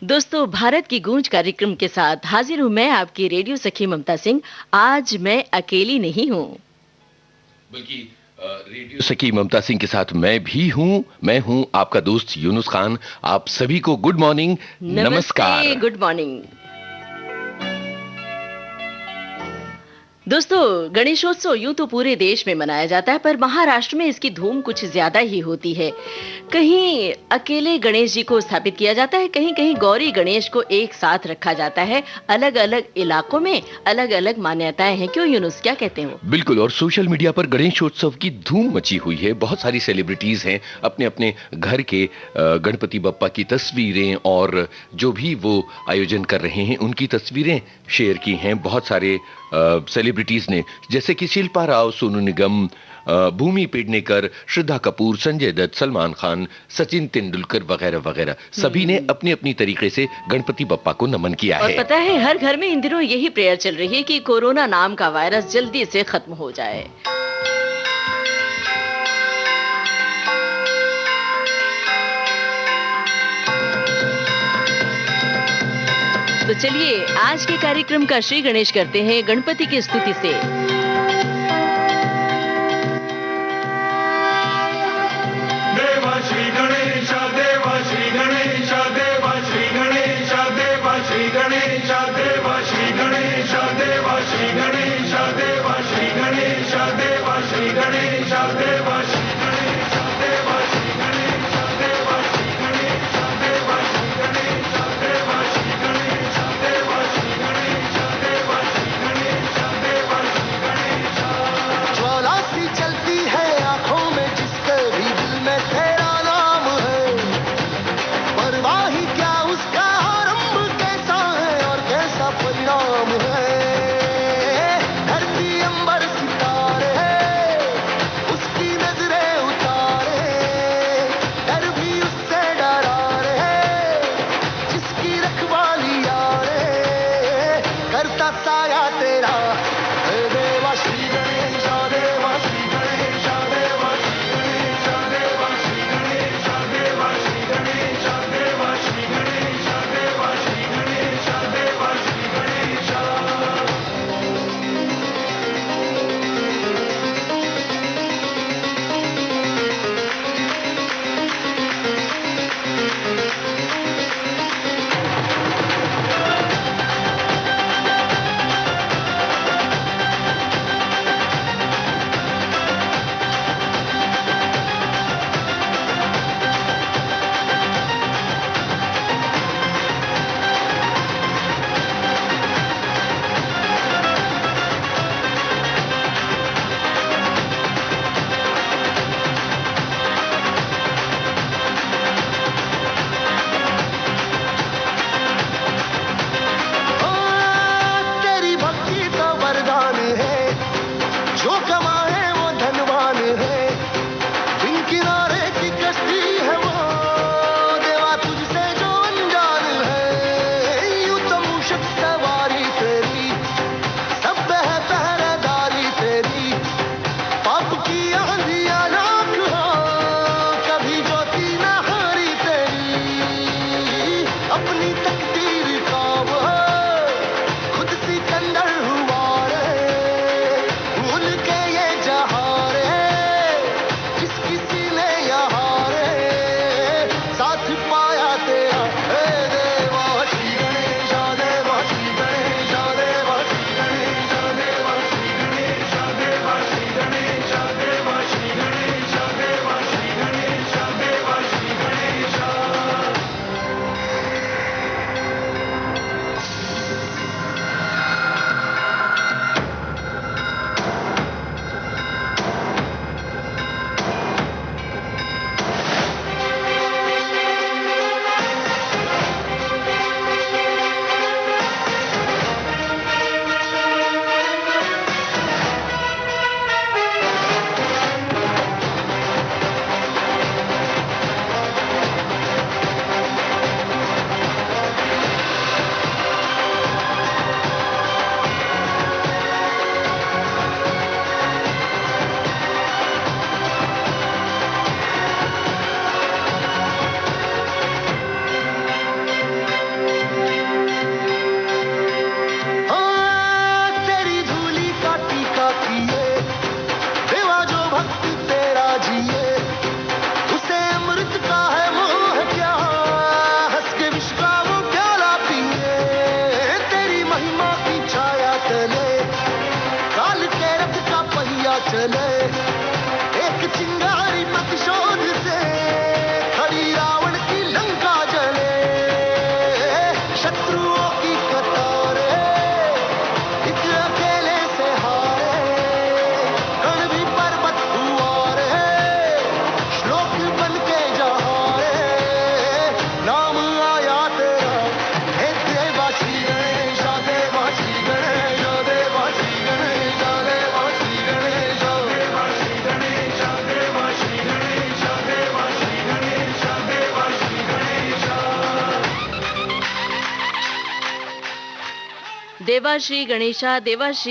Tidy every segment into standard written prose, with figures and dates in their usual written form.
दोस्तों, भारत की गूंज कार्यक्रम के साथ हाजिर हूं मैं, आपकी रेडियो सखी ममता सिंह। आज मैं अकेली नहीं हूं, बल्कि रेडियो सखी ममता सिंह के साथ मैं भी हूं। मैं हूं आपका दोस्त यूनुस खान। आप सभी को गुड मॉर्निंग, नमस्ते, नमस्कार। Good morning. दोस्तों, गणेशोत्सव यूं तो पूरे देश में मनाया जाता है, पर महाराष्ट्र में इसकी धूम कुछ ज्यादा ही होती है। कहीं अकेले गणेश जी को स्थापित किया जाता है, कहीं कहीं गौरी गणेश को एक साथ रखा जाता है। अलग अलग इलाकों में अलग अलग मान्यताएं हैं। क्यों यूनुस, क्या कहते हो? बिल्कुल, और सोशल मीडिया पर गणेशोत्सव की धूम मची हुई है। बहुत सारी सेलिब्रिटीज हैं, अपने अपने घर के गणपति बप्पा की तस्वीरें और जो भी वो आयोजन कर रहे हैं उनकी तस्वीरें शेयर की हैं बहुत सारे सेलिब्रिटीज ने, जैसे कि शिल्पा राव, सोनू निगम, भूमि पेडनेकर, श्रद्धा कपूर, संजय दत्त, सलमान खान, सचिन तेंदुलकर वगैरह वगैरह। सभी ने अपनी अपनी तरीके से गणपति बप्पा को नमन किया और है। पता है, हर घर में इन दिनों यही प्रेयर चल रही है कि कोरोना नाम का वायरस जल्दी से खत्म हो जाए। तो चलिए आज के कार्यक्रम का श्री गणेश करते हैं गणपति की स्तुति से। देवा श्री गणेश, देवा श्री गणेश, देवा श्री गणेश, देवा श्री गणेश, देवा श्री गणेश, देवा श्री गणेश, देवा श्री गणेश, देवा श्री गणेश, देवा श्री गणेश, देवा श्री गणेश, देवा श्री गणेश, देवा श्री गणेश, देवा श्री गणेश, देवा श्री गणेश, देवा श्री गणेश, देवा श्री गणेश। ज्वाला सी चलती है आंखों में, जिसके भी दिल में तेरा नाम है। परवाही क्या उसका आरंभ कैसा है और कैसा परिणाम है। धरती अंबर सितारे उसकी नजरें उतारे, डर भी उससे डरा रे, जिसकी रखवाली यारे करता साया तेरा। हे देवा श्री गणेश, देवा श्री गणेश, देवा श्री गणेश, देवा श्री गणेश, देवा श्री गणेश, देवा श्री गणेश, देवा श्री गणेश, देवा श्री गणेश। ओ, तेरी भक्ति तो वरदान है, जो कमाए वो धनवान है। बिन किनारे की कश्ती है वो, देवा तुझसे जो अनजान है। यूं तो मूषक सवारी तेरी, सब है पहरेदारी तेरी। पाप की आंधियां नाक हो, कभी ज्योति न हारी तेरी। अपनी तकदीर का वो खुद सिकंदर हुआ रे, भूल के ये जहां रे, जिस किसी ने यहाँ रे साथ पाया तेरा। हे देवा श्री गणेश, देवा श्री गणेश, देवा श्री गणेश, देवा श्री गणेश, देवा श्री गणेश, देवा श्री गणेश, देवा श्री गणेश, देवा श्री गणेश। देवाश्री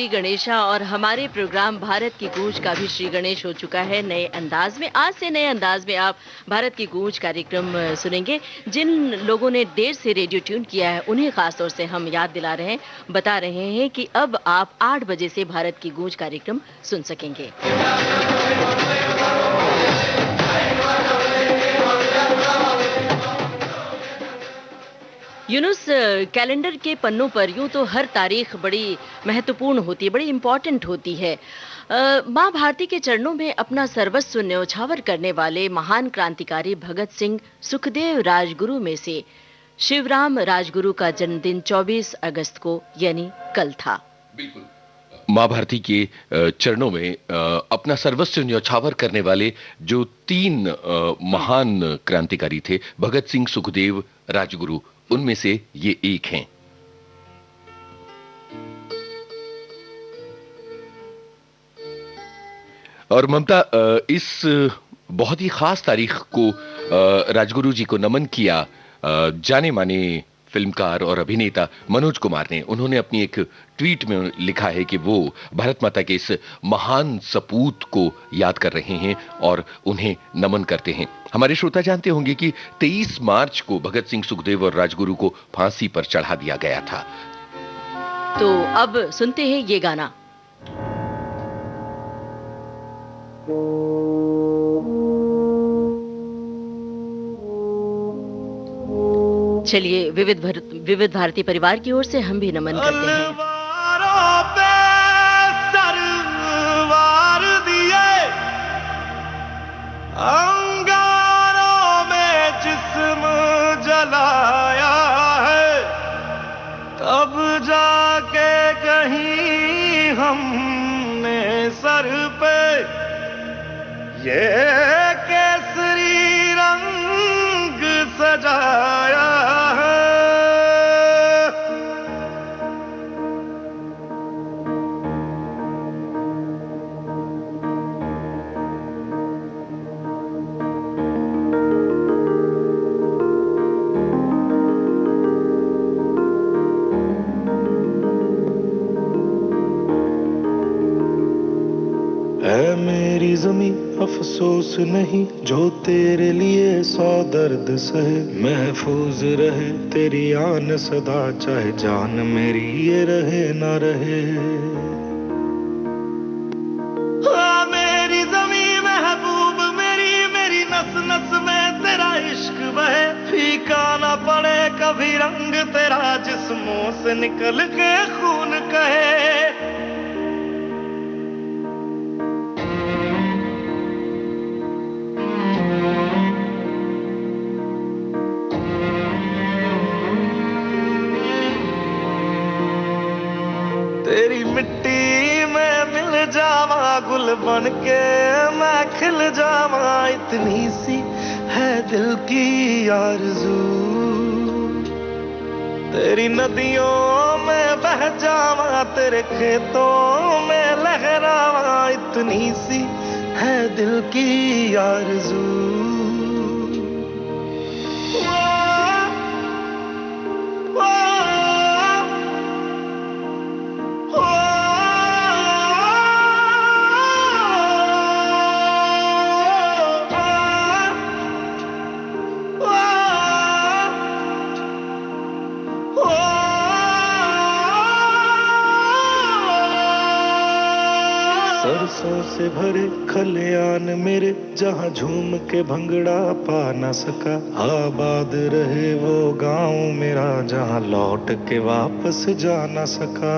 गणेशा और हमारे प्रोग्राम भारत की गूंज का भी श्री गणेश हो चुका है नए अंदाज में। आज से नए अंदाज में आप भारत की गूंज कार्यक्रम सुनेंगे। जिन लोगों ने देर से रेडियो ट्यून किया है उन्हें खास तौर से हम याद दिला रहे हैं, बता रहे हैं कि अब आप 8 बजे से भारत की गूंज कार्यक्रम सुन सकेंगे। यूनुस, कैलेंडर के पन्नों पर यूं तो हर तारीख बड़ी महत्वपूर्ण होती है, बड़ी इंपॉर्टेंट होती है। माँ भारती के चरणों में अपना सर्वस्व न्यौछावर करने वाले महान क्रांतिकारी भगत सिंह सुखदेव राजगुरु में से शिवराम राजगुरु का जन्मदिन 24 अगस्त को यानी कल था। बिल्कुल, माँ भारती के चरणों में अपना सर्वस्व न्यौछावर करने वाले जो 3 महान क्रांतिकारी थे, भगत सिंह, सुखदेव, राजगुरु, उनमें से ये एक हैं। और ममता, इस बहुत ही खास तारीख को राजगुरु जी को नमन किया जाने माने फिल्मकार और अभिनेता मनोज कुमार ने। उन्होंने अपनी एक ट्वीट में लिखा है कि वो भारत माता के इस महान सपूत को याद कर रहे हैं और उन्हें नमन करते हैं। हमारे श्रोता जानते होंगे कि 23 मार्च को भगत सिंह, सुखदेव और राजगुरु को फांसी पर चढ़ा दिया गया था। तो अब सुनते हैं ये गाना। चलिए, विविध भारती परिवार की ओर से हम भी नमन करते हैं। सरवार दिए, अंगारों में जिस्म जलाया है, तब जाके कहीं हमने सर पे ये केसरी रंग सजाया है। ऐ मेरी ज़मीं अफसोस नहीं जो तेरे लिए 100 दर्द सहे, महफूज रहे तेरी आन सदा, चाहे जान मेरी ये रहे ना रहे। मेरी ज़मीं महबूब मेरी नस नस में तेरा इश्क बहे, फीका ना पड़े कभी रंग तेरा, जिस्मों से निकल के खून कहे। तेरी मिट्टी में मिल जावा, गुल बन के मैं खिल जावा, इतनी सी है दिल की आरज़ू। तेरी नदियों में बह जावा, तेरे खेतों में लहरावा, इतनी सी है दिल की आरज़ू। सरसों से भरे खलियान मेरे, जहाँ झूम के भंगड़ा पा न सका, आबाद रहे वो गांव मेरा, जहाँ लौट के वापस जा न सका।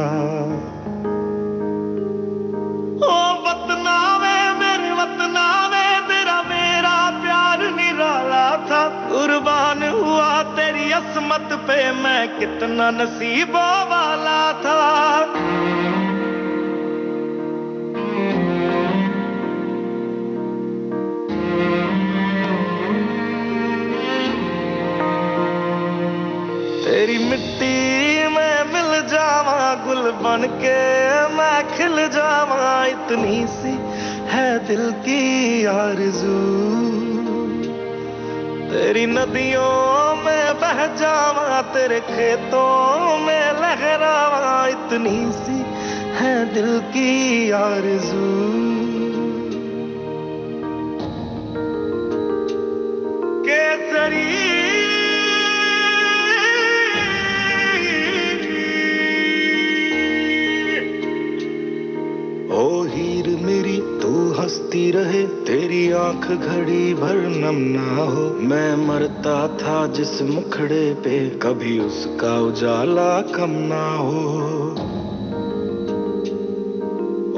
ओ वतनावे मेरे वतनावे, तेरा मेरा प्यार निराला था, कुर्बान हुआ तेरी असमत पे मैं, कितना नसीबों वाला था। तेरी मिट्टी में मिल जावा, गुल बन के मैं खिल जावा, इतनी सी है दिल की आरज़ू। तेरी नदियों में बह जावा तेरे खेतों में लहरावा, इतनी सी है दिल की आरज़ू। केसरी ओ हीर मेरी तू हंसती रहे, तेरी आंख घड़ी भर नम ना हो। मैं मरता था जिस मुखड़े पे, कभी उसका उजाला कम ना हो।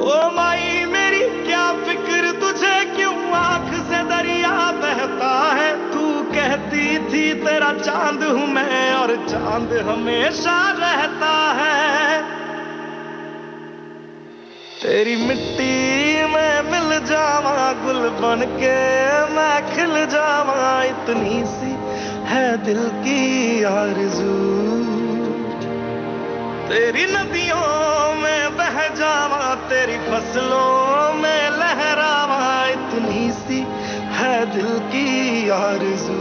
ओ माई मेरी क्या फिक्र तुझे, क्यों आंख से दरिया बहता है। तू कहती थी तेरा चांद हूँ मैं, और चांद हमेशा रहता है। तेरी मिट्टी में मिल जावा, गुल बन के मैं खिल जावा, इतनी सी है दिल की आरज़ू। तेरी नदियों में बह जावा, तेरी फसलों में लहरावा, इतनी सी है दिल की आरज़ू।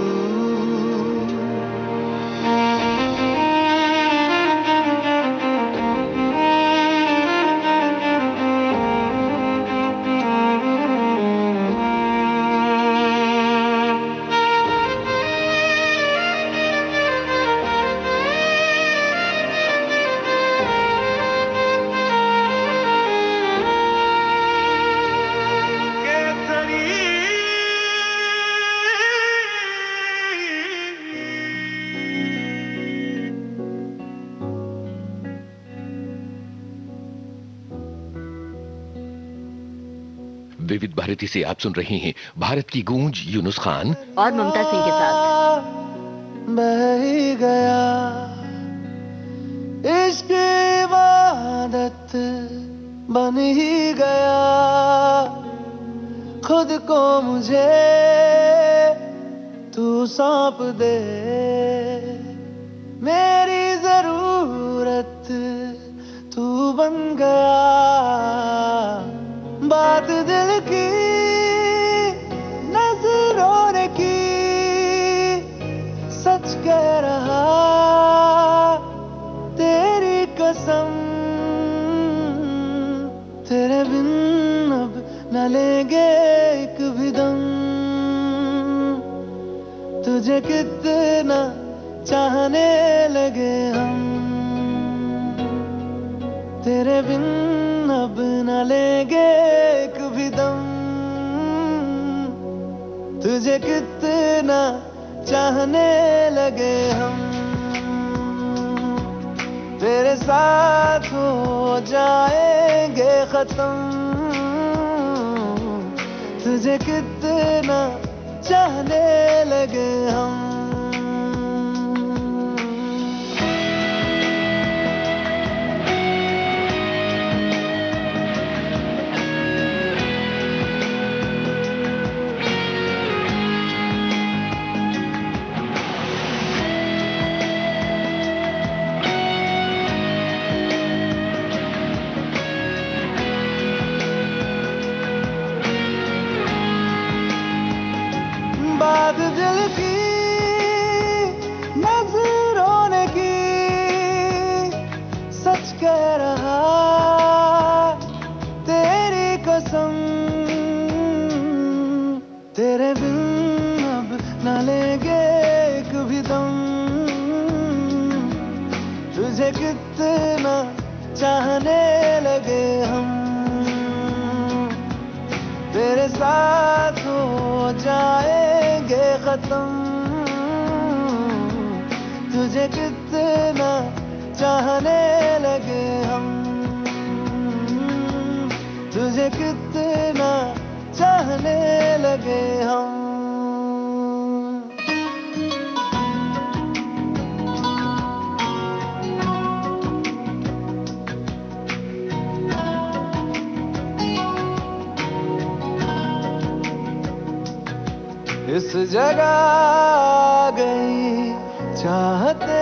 विविध भारती से आप सुन रहे हैं भारत की गूंज, यूनुस खान और ममता सिंह के साथ। बह ही गया इश्क इबादत बन ही गया, खुद को मुझे तू सौंप दे, मेरी जरूरत तू बन गया। बात दिल की नजरों ने की, सच कह रहा तेरी कसम, तेरे बिन अब न लेंगे एक भी दम। तुझे कितना चाहने लगे हम, तेरे बिन अब न लेंगे एक भी दम। तुझे कितना चाहने लगे हम, तेरे साथ हो जाएंगे खत्म। तुझे कितना चाहने लगे हम। बात दिल की नजरों ने की, सच कह रहा तेरी कसम, तेरे बिन अब न लेंगे एक भी दम। तुझे कितना चाहने लगे हम, तेरे साथ हो जाएंगे खत्म। तुझे कितना चाहने लगे हम, तुझे कितना चाहने लगे हम। इस जगह आ गई चाहते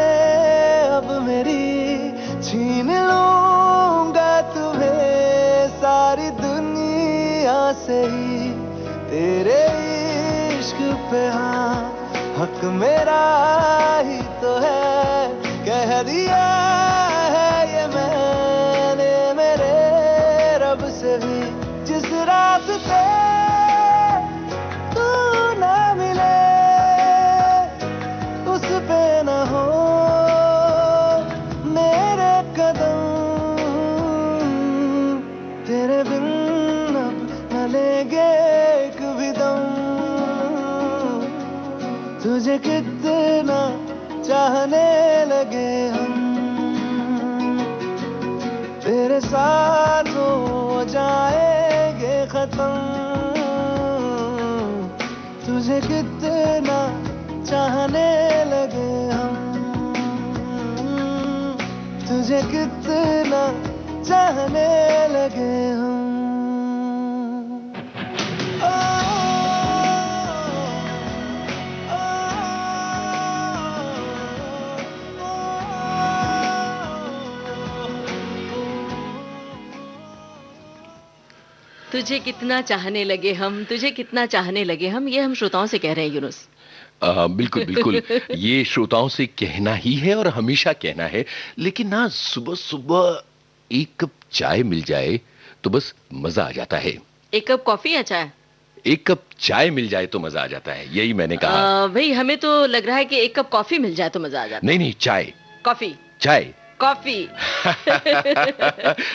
अब मेरी, छीन लूंगा तुम्हें सारी दुनिया से ही। तेरे इश्क पे हाँ हक मेरा ही तो दिया है ये मैंने मेरे रब से भी, जिस रात पे तू ना मिले उस पे न हो मेरे कदम, तेरे बिन अब न लेंगे एक भी दम। तुझे कितना चाहने लगे हम, तेरे साथ हो जाएंगे खत्म। तुझे कितना चाहने लगे हम, तुझे कितना चाहने लगे हम। तुझे कितना चाहने लगे हम, तुझे कितना चाहने लगे हम, ये हम श्रोताओं से कह रहे हैं यूनुस। बिल्कुल बिल्कुल, ये श्रोताओं से कहना ही है और हमेशा कहना है। लेकिन ना सुबह सुबह एक कप चाय मिल जाए तो बस मजा आ जाता है। एक कप कॉफी या चाय? एक कप चाय मिल जाए तो मजा आ जाता है, यही मैंने कहा। भाई हमें तो लग रहा है कि एक कप कॉफी मिल जाए तो मजा आ जाता है। नहीं नहीं, चाय। कॉफी? चाय। कॉफी।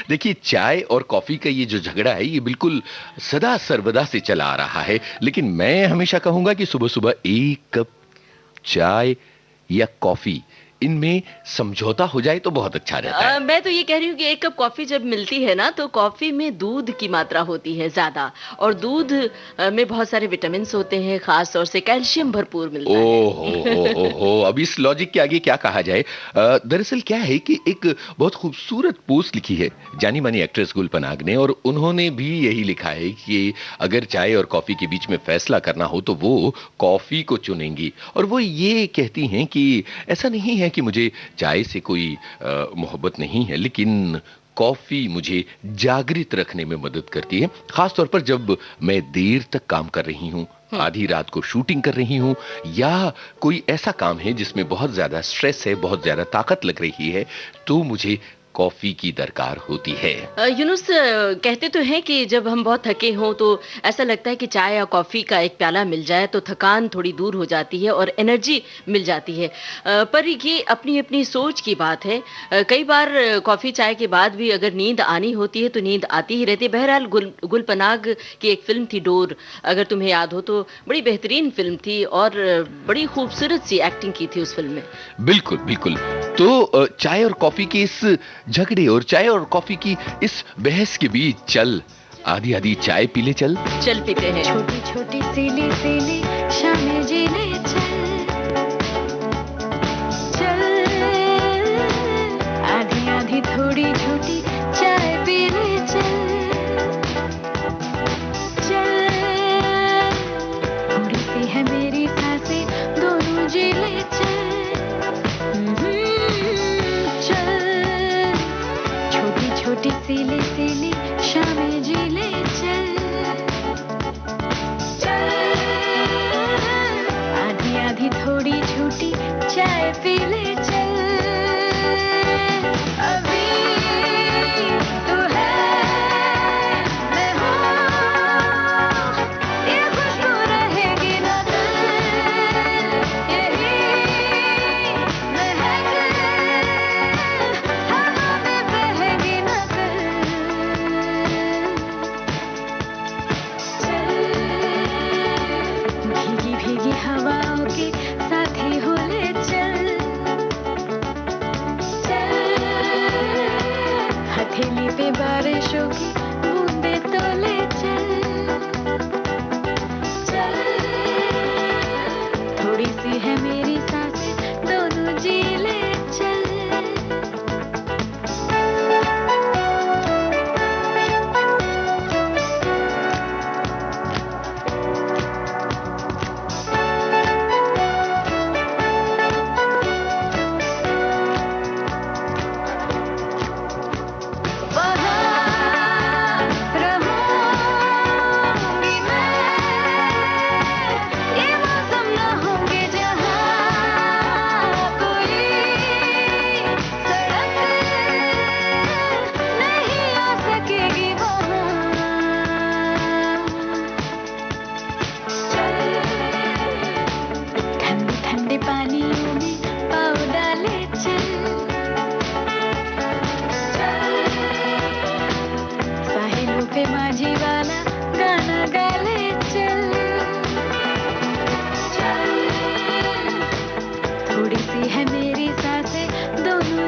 देखिए, चाय और कॉफी का ये जो झगड़ा है ये बिल्कुल सदा सर्वदा से चला आ रहा है, लेकिन मैं हमेशा कहूंगा कि सुबह सुबह एक कप चाय या कॉफी, इनमें समझौता हो जाए तो बहुत अच्छा रहता है। मैं तो ये कह रही हूँ कि एक कप कॉफी जब मिलती है ना तो कॉफी में दूध की मात्रा होती है ज्यादा, और दूध में बहुत सारे विटामिन होते हैं, खास तौर से कैल्शियम भरपूर मिलता है। ओहो, अब इस लॉजिक के आगे क्या कहा जाए। दरअसल क्या है कि एक बहुत खूबसूरत पोस्ट लिखी है जानी मानी एक्ट्रेस गुलपनाग ने, और उन्होंने भी यही लिखा है कि अगर चाय और कॉफी के बीच में फैसला करना हो तो वो कॉफी को चुनेंगी। और वो ये कहती हैं कि ऐसा नहीं है कि मुझे चाय से कोई मोहब्बत नहीं है, लेकिन कॉफी मुझे जागृत रखने में मदद करती है, खासतौर पर जब मैं देर तक काम कर रही हूँ, आधी रात को शूटिंग कर रही हूँ, या कोई ऐसा काम है जिसमें बहुत ज्यादा स्ट्रेस है, बहुत ज्यादा ताकत लग रही है, तो मुझे कॉफी की दरकार होती है। यूनुस, कहते तो हैं कि जब हम बहुत थके हों तो ऐसा लगता है कि चाय या कॉफी का एक प्याला मिल जाए तो थकान थोड़ी दूर हो जाती है और एनर्जी मिल जाती है। पर ये अपनी अपनी सोच की बात है। कई बार कॉफी चाय के बाद भी अगर नींद आनी होती है तो नींद आती ही रहती है। बहरहाल गुलपनाग की एक फिल्म थी डोर, अगर तुम्हें याद हो तो, बड़ी बेहतरीन फिल्म थी और बड़ी खूबसूरत सी एक्टिंग की थी उस फिल्म में। बिल्कुल बिल्कुल। तो चाय और कॉफी के इस झगड़े और चाय और कॉफी की इस बहस के बीच चल आधी आधी चाय पी ले, चल पीते हैं। छोटी छोटी सीली सीली शामें जीने चल, चल आधी आधी थोड़ी छोटी चाय पीने चल, चल उड़ी सी है मेरी सांसें दोनों जी ले चल, छोटी सीली सीली शामें जी ले चल, चल आधी आधी थोड़ी छोटी चाय पी ले चल, अभी तू है मैं हूँ, ये खुशबू रहेगी ना कल, यही महक हवा में बहेगी ना कल, भीगी भीगी हवाओं के साथी हो ले चल, चल हथेली पे बारिशों की बूंदे तो ले चल, चल थोड़ी सी है मेरी सांसें दोनों जी ले चल।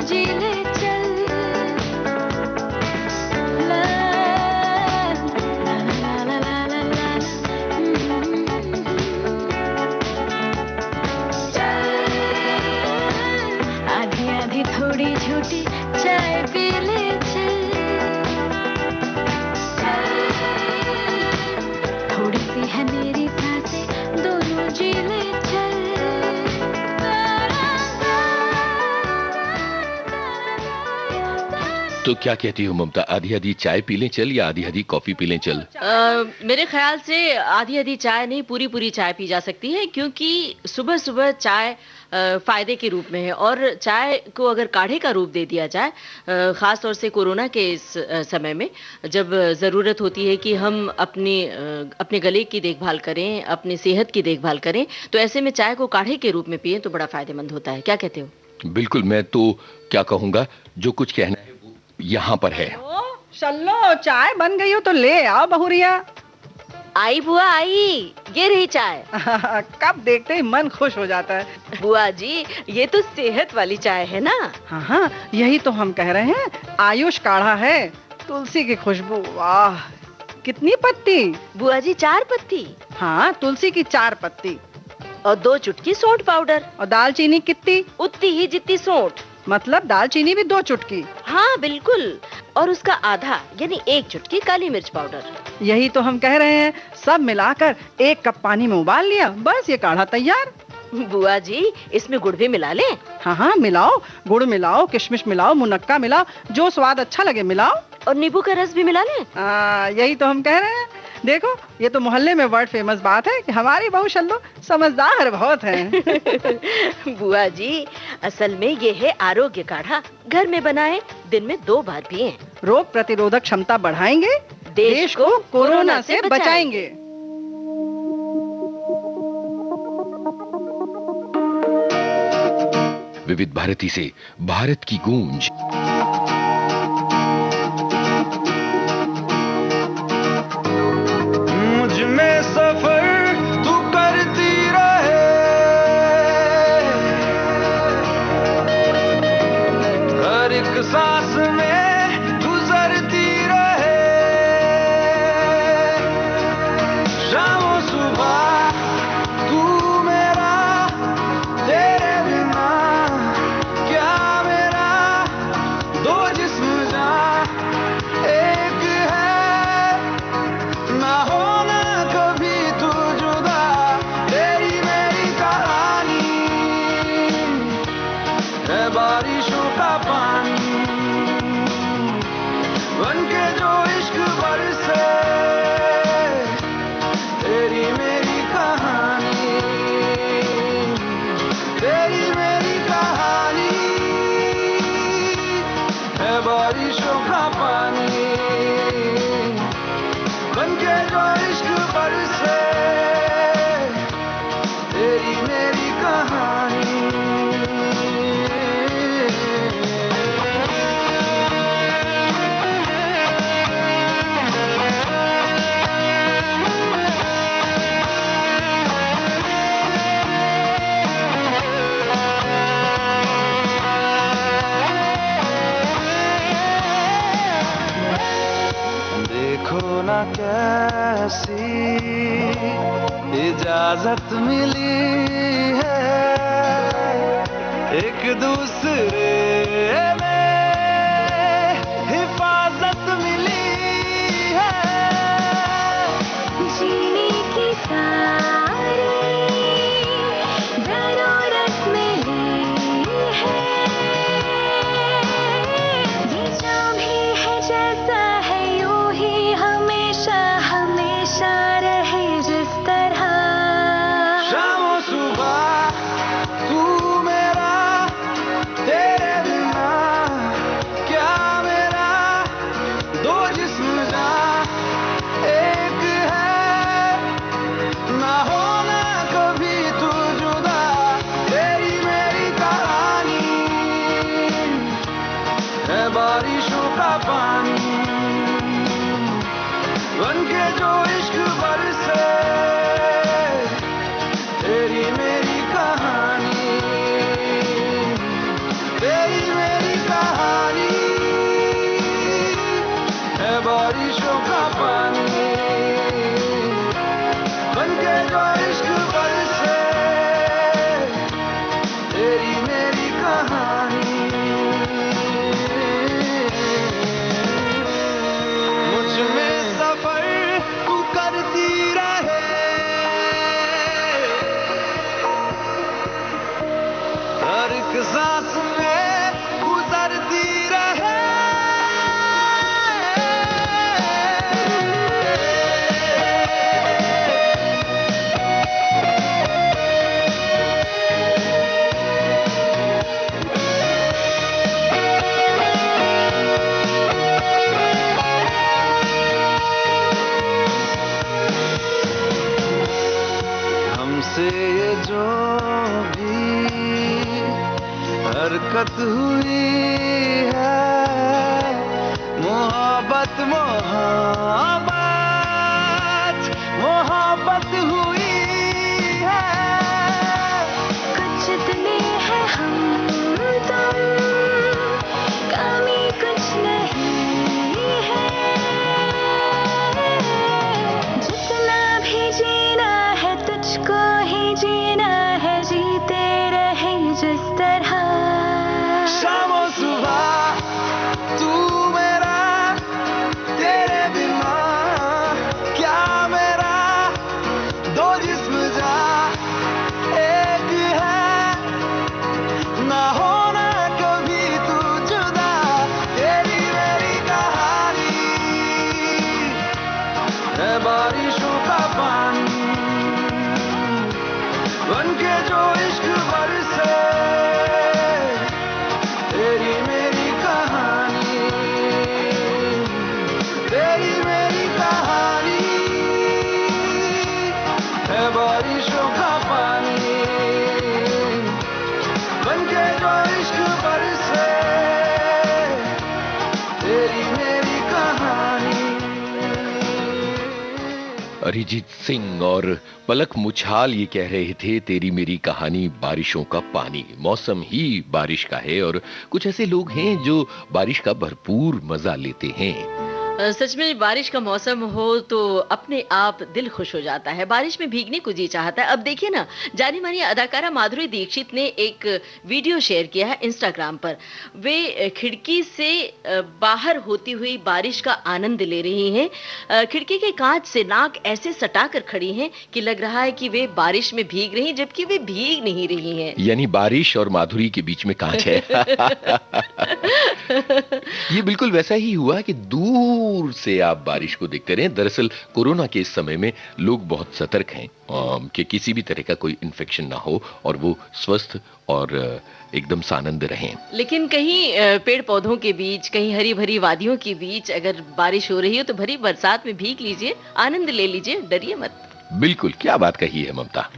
जी ले चल ला ला ला ला ला ला ला आधी आधी थोड़ी झूठी चाय पी ले चल थोड़ी सी है मेरी सांसें दोनों जी ले चल तो क्या कहती हो ममता, आधी आधी चाय पी लें चल या आधी आधी कॉफी पी लें चल? मेरे ख्याल से आधी आधी चाय नहीं, पूरी पूरी चाय पी जा सकती है, क्योंकि सुबह सुबह चाय फायदे के रूप में है। और चाय को अगर काढ़े का रूप दे दिया जाए, खास तौर से कोरोना के इस समय में, जब ज़रूरत होती है कि हम अपने गले की देखभाल करें, अपनी सेहत की देखभाल करें, तो ऐसे में चाय को काढ़े के रूप में पिएं तो बड़ा फायदेमंद होता है। क्या कहते हो? बिल्कुल, मैं तो क्या कहूंगा, जो कुछ कहना है वो यहाँ पर है। चलो चाय बन गई हो तो ले आओ बहुरिया। आई बुआ आई, ये रही चाय। कब देखते ही मन खुश हो जाता है। बुआ जी, ये तो सेहत वाली चाय है ना? हाँ हाँ, यही तो हम कह रहे हैं, आयुष काढ़ा है, तुलसी की खुशबू, वाह कितनी पत्ती। बुआ जी 4 पत्ती। हाँ, तुलसी की 4 पत्ती और 2 चुटकी सौंठ पाउडर। और दालचीनी कितनी? उतनी ही जितनी सौंठ। मतलब दालचीनी भी 2 चुटकी। हाँ बिल्कुल, और उसका आधा यानी 1 चुटकी काली मिर्च पाउडर। यही तो हम कह रहे हैं, सब मिलाकर 1 कप पानी में उबाल लिया, बस ये काढ़ा तैयार। बुआ जी, इसमें गुड़ भी मिला लें? हाँ हाँ मिलाओ, गुड़ मिलाओ, किशमिश मिलाओ, मुनक्का मिलाओ, जो स्वाद अच्छा लगे मिलाओ। और नींबू का रस भी मिला लें? यही तो हम कह रहे हैं। देखो, ये तो मोहल्ले में वर्ल्ड फेमस बात है कि हमारी बहू शल्लो समझदार बहुत है। बुआ जी, असल में ये है आरोग्य काढ़ा। घर में बनाएं, दिन में 2 बार पिएं। रोग प्रतिरोधक क्षमता बढ़ाएंगे, देश को कोरोना से बचाएंगे। विविध भारती से भारत की गूंज। मुझ में सफर तू करती रहे, हर एक सांस में गुजरती रहे, शाम सुबह तू मेरा, तेरे बिना क्या मेरा, 2 जिस्म जा एक है, ना होना कभी तू जुदा, तेरी मेरी कहानी है बारिशों का पानी, बनके जो इश्क बरसे, तेरी मेरी कहानी, तेरी मेरी कहानी है बारिशों का पानी, बनके जो इश्क बरसे, तेरी मेरी कहानी। देखो ना कैसी इजाजत मिली है, एक दूसरे में हिफाजत मिली है, जीने की सारी जरूरत मिली है, ये जो भी है जैसा है यूं ही हमेशा हमेशा रहे जिस तरह। शाम सुबह तू मेरा, तेरे बिना क्या मेरा, 2 जिस्म जा एक है, ना होना कभी तू जुदा, तेरी मेरी कहानी है बारिशों का पानी, बनके जो इश्क बरसे, तेरी मेरी कहानी, तेरी मेरी कहानी है बारिशों का पानी बनके जो इश्क बरसे तेरी मेरी कहानी मुझ में सफर तू करती रहे हर एक सांस में गुजरती रहे हमसे ये जो भी हरकत हुई है मोहब्बत मोहब्बत मोहब्बत हुई है कुछ इतने हैं हम तुम कमी कुछ नहीं है जितना भी जीना है तुझको ही जीना है जीते रहे जिस तरह शामो सुबह तू मेरा तेरे बिना क्या मेरा दो जिस्म जा एक है ना होना कभी तू जुदा तेरी मेरी कहानी है बारिशों का पानी बनके जो इश्क बरसे तेरी मेरी कहानी तेरी मेरी कहानी है बारिशों का पानी बनके जो इश्क बरसे तेरी मेरी कहानी अरिजीत सिंह और पलक मुछाल ये कह रहे थे तेरी मेरी कहानी बारिशों का पानी। मौसम ही बारिश का है और कुछ ऐसे लोग हैं जो बारिश का भरपूर मजा लेते हैं। सच में बारिश का मौसम हो तो अपने आप दिल खुश हो जाता है, बारिश में भीगने को जी चाहता है। अब देखिए ना, जानी मानी अदाकारा माधुरी दीक्षित ने एक वीडियो शेयर किया है इंस्टाग्राम पर। वे खिड़की से बाहर होती हुई बारिश का आनंद ले रही हैं। खिड़की के कांच से नाक ऐसे सटाकर खड़ी हैं कि लग रहा है कि वे बारिश में भीग रही हैं, जबकि वे भीग नहीं रही हैं। यानी बारिश और माधुरी के बीच में कांच है। ये बिल्कुल वैसा ही हुआ कि दूर से आप बारिश को देखते रहें। दरअसल कोरोना के इस समय में लोग बहुत सतर्क हैं कि किसी भी तरह का कोई इन्फेक्शन ना हो और वो स्वस्थ और एकदम सानंद रहें। लेकिन कहीं पेड़ पौधों के बीच, कहीं हरी भरी वादियों के बीच अगर बारिश हो रही हो तो भरी बरसात में भीग लीजिए, आनंद ले लीजिए, डरिए मत। बिल्कुल, क्या बात कही है ममता।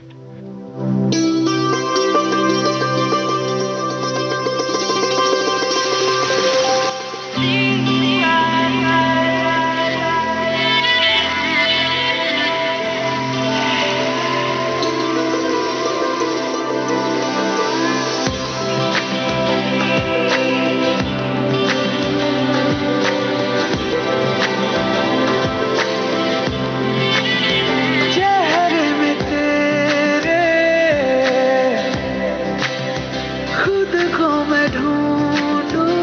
चेहरे में तेरे खुद को मैं ढूंढूं,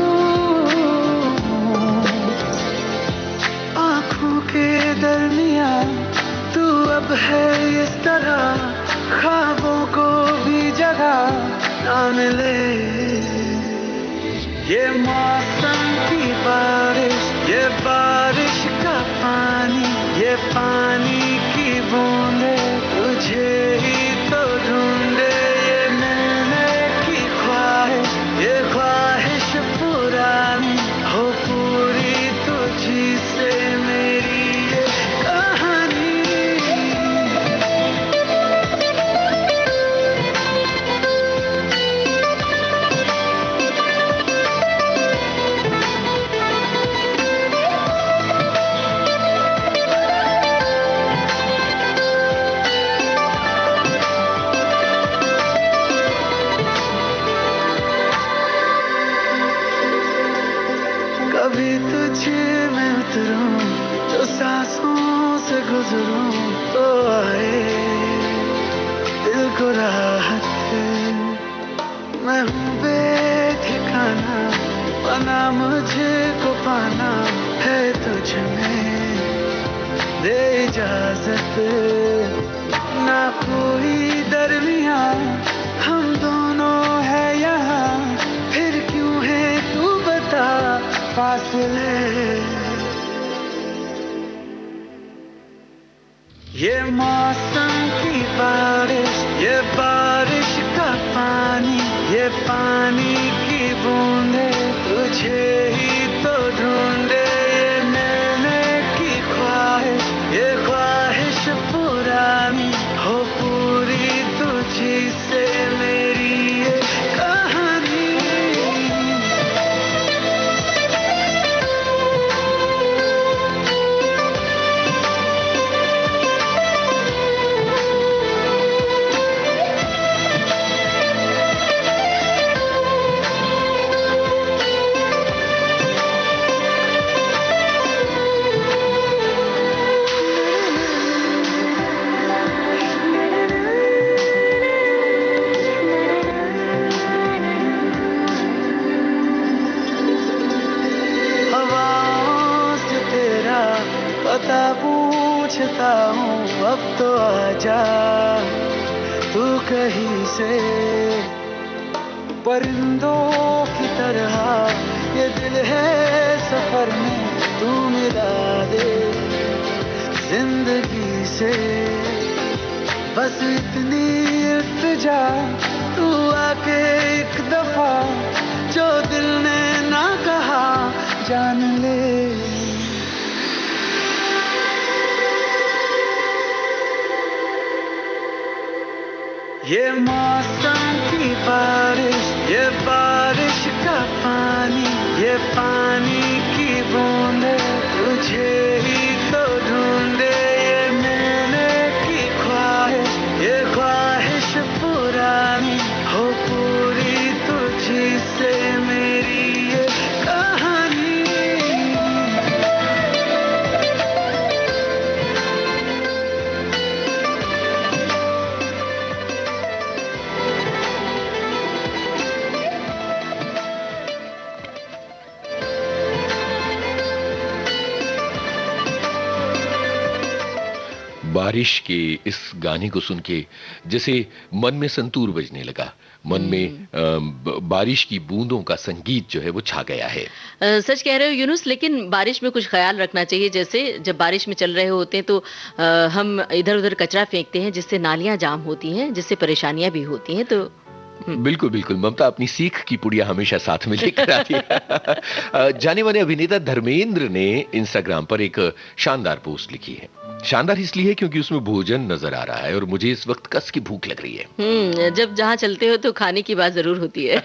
आँखों के दरमिया तू अब है इस तरह, ख्वाबों को भी जगह ना मिले। ये मौसम की बारिश, ये बारिश का पानी, ये पानी की बूंदे तुझे ही तो ढूंढे। ये मिलने की ख्वाहिश, ये ख्वाहिश पुरानी हो पूरी तुझी से मेरी ये कहानी। कभी तुझ में उतरूं, जो सांसों से गुजरूं, तो आए दिल को राहत। मैं हूँ बेठिकाना, बना मुझे को पाना है तुझ में, दे इजाजत। ना कोई दरमिया, हम दोनों है यहाँ, फिर क्यों है तू बता फासले। ये मौसम की बारिश, ये बारिश का पानी, ये पानी की बूंदे तुझे ही तो ढूंढे। ये मैंने की ख्वाहिश, ये ख्वाहिश पुरानी हो पूरी तुझी से मेरी ये कहानी। हवाओं से तेरा पता पूछता हूँ, अब तो आजा तू कहीं से। परिंदों की तरह ये दिल है सफर में, तू मिला दे जिंदगी से। बस इतनी इल्तिजा, तू आके एक दफा जो दिल ने ना कहा जान ले। ये मौसम की बारिश, ये बारिश का पानी, ये पानी की बूंदे तुझे ही तो ढूंढे। ये मैंने की ख्वाहिश, ये ख्वाहिश पुरानी हो पूरी तुझी से मेरी ये कहानी। बारिश के इस गाने को सुन के जैसे मन में संतूर बजने लगा, मन में बारिश की बूंदों का संगीत जो है वो छा गया है। सच कह रहे हो यूनुस, लेकिन बारिश में कुछ ख्याल रखना चाहिए। जैसे जब बारिश में चल रहे होते हैं तो हम इधर उधर कचरा फेंकते हैं, जिससे नालियां जाम होती हैं, जिससे परेशानियां भी होती हैं। तो बिल्कुल बिल्कुल, ममता अपनी सीख की पुड़िया हमेशा साथ में लेकर आती है। जाने माने अभिनेता धर्मेंद्र ने इंस्टाग्राम पर एक शानदार पोस्ट लिखी है। शानदार इसलिए है क्योंकि उसमें भोजन नजर आ रहा है और मुझे इस वक्त कस की भूख लग रही है। जब जहाँ चलते हो तो खाने की बात जरूर होती है।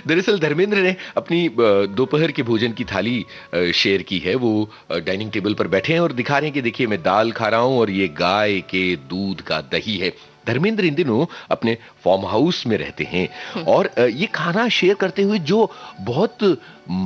दरअसल धर्मेंद्र ने अपनी दोपहर के भोजन की थाली शेयर की है। वो डाइनिंग टेबल पर बैठे हैं और दिखा रहे हैं कि देखिए मैं दाल खा रहा हूं और ये गाय के दूध का दही है। धर्मेंद्र इन दिनों अपने फार्म हाउस में रहते हैं और ये खाना शेयर करते हुए जो बहुत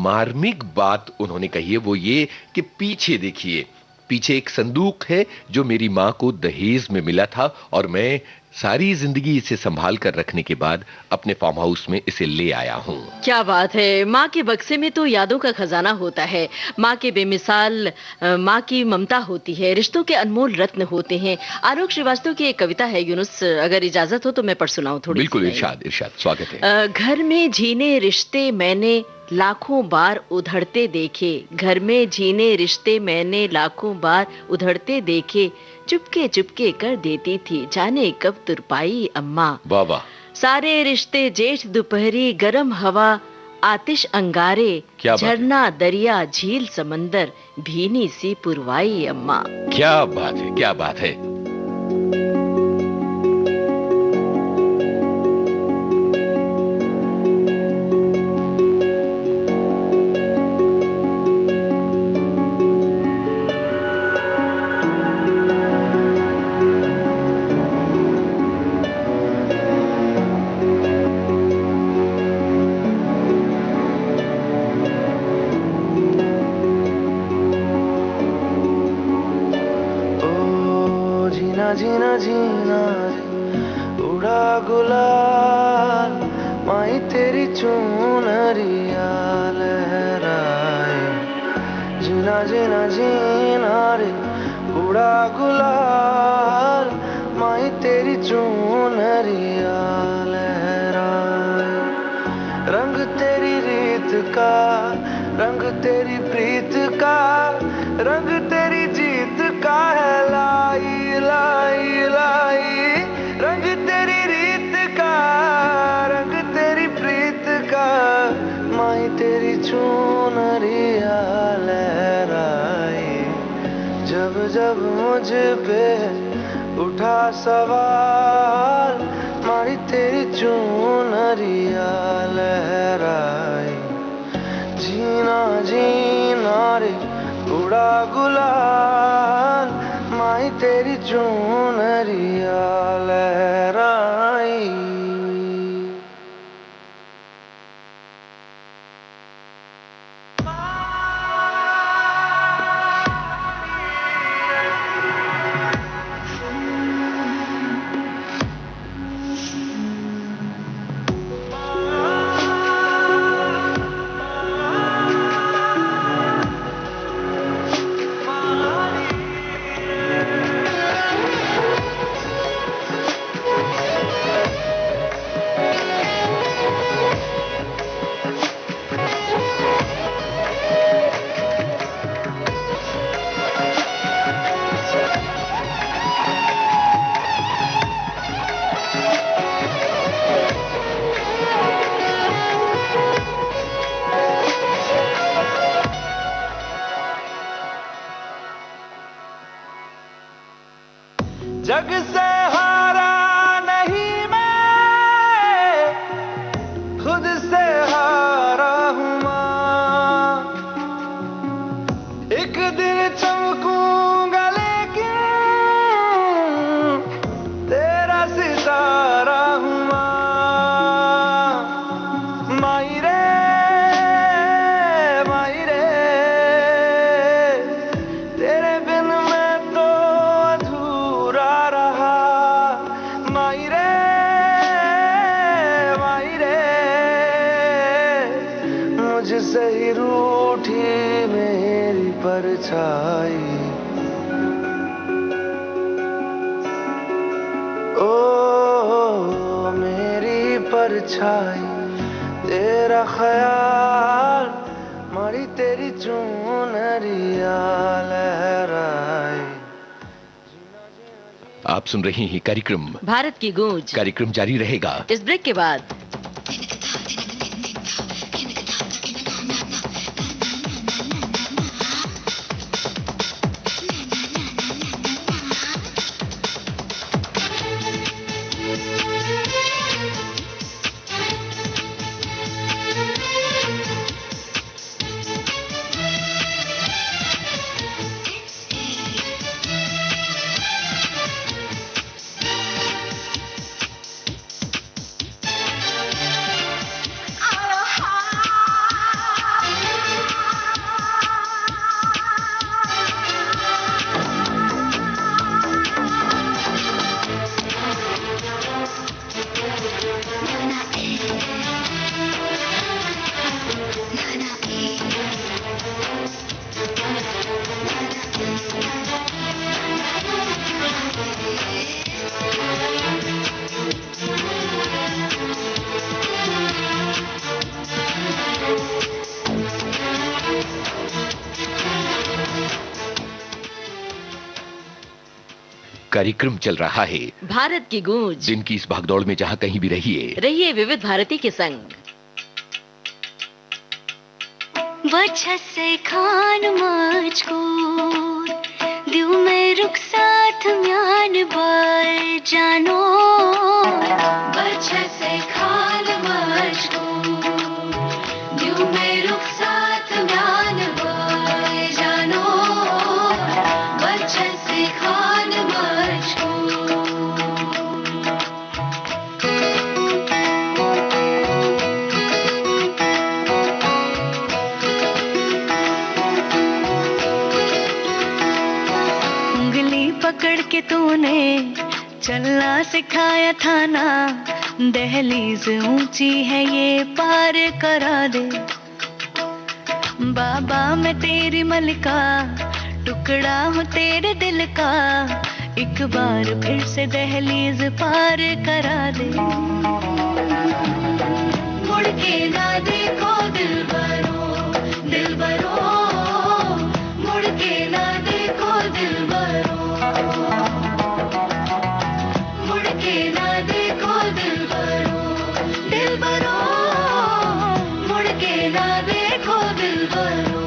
मार्मिक बात उन्होंने कही है वो ये कि पीछे देखिए, पीछे एक संदूक है जो मेरी माँ को दहेज में मिला था और मैं सारी जिंदगी इसे संभाल कर रखने के बाद अपने फार्म हाउस में इसे ले आया हूँ। क्या बात है। माँ के बक्से में तो यादों का खजाना होता है। माँ के बेमिसाल माँ की ममता होती है, रिश्तों के अनमोल रत्न होते हैं। आलोक श्रीवास्तव की एक कविता है यूनुस, अगर इजाजत हो तो मैं पढ़ सुनाऊं थोड़ी। बिल्कुल, इरशाद इरशाद, स्वागत है। घर में जीने रिश्ते मैंने लाखों बार उधड़ते देखे, घर में जीने रिश्ते मैंने लाखों बार उधड़ते देखे, चुपके चुपके कर देती थी जाने कब तुरपाई अम्मा। वाह वाह। सारे रिश्ते जेठ दोपहरी, गरम हवा आतिश अंगारे, झरना दरिया झील समंदर, भीनी सी पुरवाई अम्मा। क्या बात है, क्या बात है। जीना जीना रे उड़ा गुलाल माही तेरी चुनरिया लहराए जीना जीना जीना रे उड़ा गुलाल माही तेरी चुनरिया लहराए रंग तेरी रीत का रंग तेरी प्रीत का रंग तेरी जीत का है लाई लाई लाई रंग तेरी रीत का रंग तेरी प्रीत का माही तेरी चुनरिया लहराए जब जब मुझ पे उठा सवाल माही तेरी चुनरिया लहराए जीना जीना रे उड़ा गुलाल माही तेरी चुनरिया लहराई जग से हारा नहीं मैं खुद से हारा हूँ माँ एक दिन चमकूंगा लेकिन तेरा सितारा हूँ माँ माई रे तेरे बिन मैं तो अधूरा रहा माई रे मुझसे ही रूठी मेरी परछाई ओ मेरी परछाई तेरा ख्याल मारी तेरी चुनरिया लहराए आप सुन रहे हैं कार्यक्रम भारत की गूंज। कार्यक्रम जारी रहेगा इस ब्रेक के बाद। कार्यक्रम चल रहा है भारत की गूंज। दिन की इस भागदौड़ में जहां कहीं भी रहिए विविध भारती के संग। वजह से खान मजकूर दिल में रुख साथ म्यान बार जानो वजह से खान मजकूर दिल में रुख साथ म्यान बार जानो वजह से खान मजकूर पकड़ के के तूने चलना सिखाया था ना, दहलीज ऊंची है ये पार करा दे। बाबा मैं तेरी मलिका, टुकड़ा हूँ तेरे दिल का, एक बार फिर से दहलीज पार करा दे। मुड़ के ना देखो दिलबरो, दिलबरो, मुड़ के ना देखो दिलबरो, मुड़ के ना देखो दिलबरो, दिलबरो, मुड़ के ना देखो दिलबरो।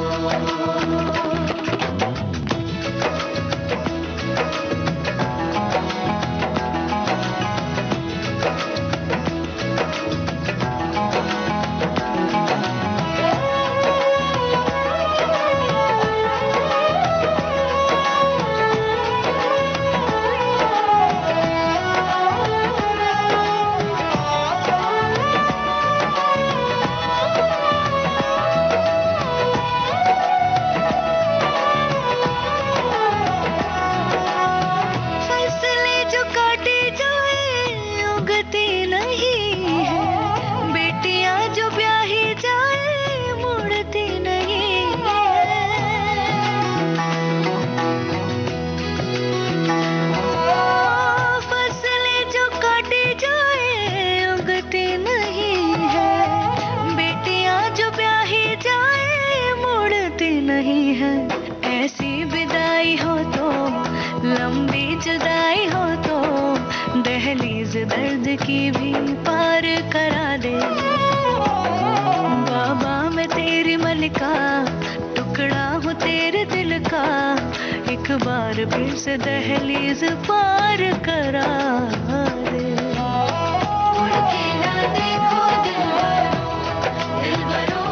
दर्द की भी पार करा दे। बाबा मैं तेरी मलिका, टुकड़ा हूँ तेरे दिल का, एक बार फिर से दहलीज पार करा दे। मुड़ के ना देखो दिलबरो,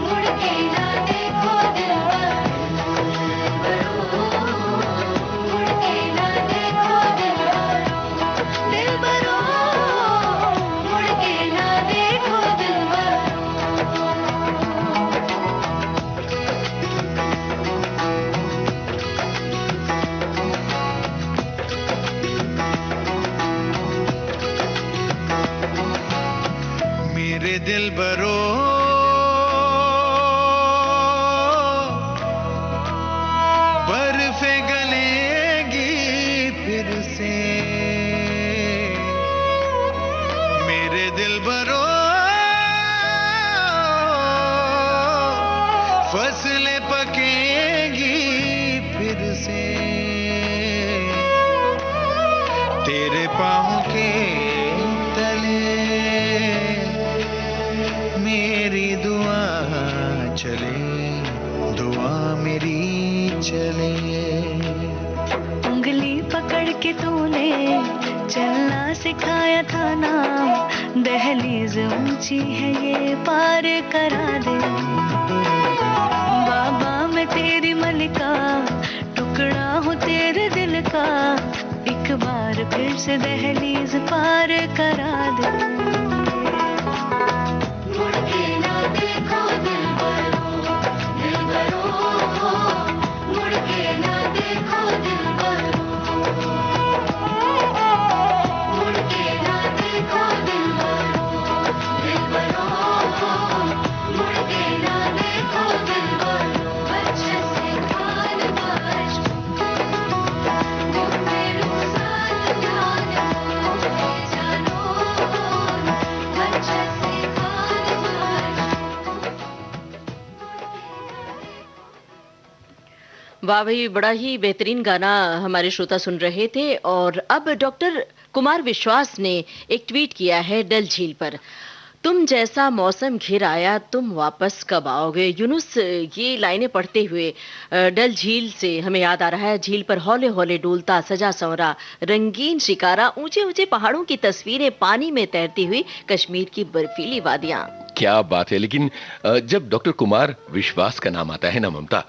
मुड़ के ना देखो दिलबरो, मुड़ के ना देखो दिलबरो, मुड़ के ना देखो दिलबरो। मेरे दिलबरो बर्फे गलेगी फिर से, मेरे दिलबरो फसलें पकेगी फिर से, तेरे पाँव के तले मेरी दुआ चले, दुआ मेरी चले। उंगली पकड़ के तूने चलना सिखाया था ना, दहलीज ऊंची है ये पार करा दे। बाबा मैं तेरी मलिका, टुकड़ा हूँ तेरे दिल का, एक बार फिर से दहलीज पार करा दे। मुड़ के ना देखो दिलबरो, दिलबरो, मुड़ के ना देखो दिलबरो, मुड़ के ना देखो दिलबरो, दिलबरो, मुड़ के ना देखो दिलबरो। बच्चे से खान बाज, मेरू साथ जानो, जानो, बच्चे से खान बाज। वाह भाई, बड़ा ही बेहतरीन गाना हमारे श्रोता सुन रहे थे। और अब डॉक्टर कुमार विश्वास ने एक ट्वीट किया है डल झील पर। तुम जैसा मौसम घिर आया तुम वापस कब आओगे। यूनुस ये लाइनें पढ़ते हुए डल झील से हमें याद आ रहा है, झील पर हौले हौले डोलता सजा संवरा रंगीन शिकारा, ऊंचे ऊंचे पहाड़ों की तस्वीरें, पानी में तैरती हुई कश्मीर की बर्फीली वादियां। क्या बात है। लेकिन जब डॉक्टर कुमार विश्वास का नाम आता है ना ममता,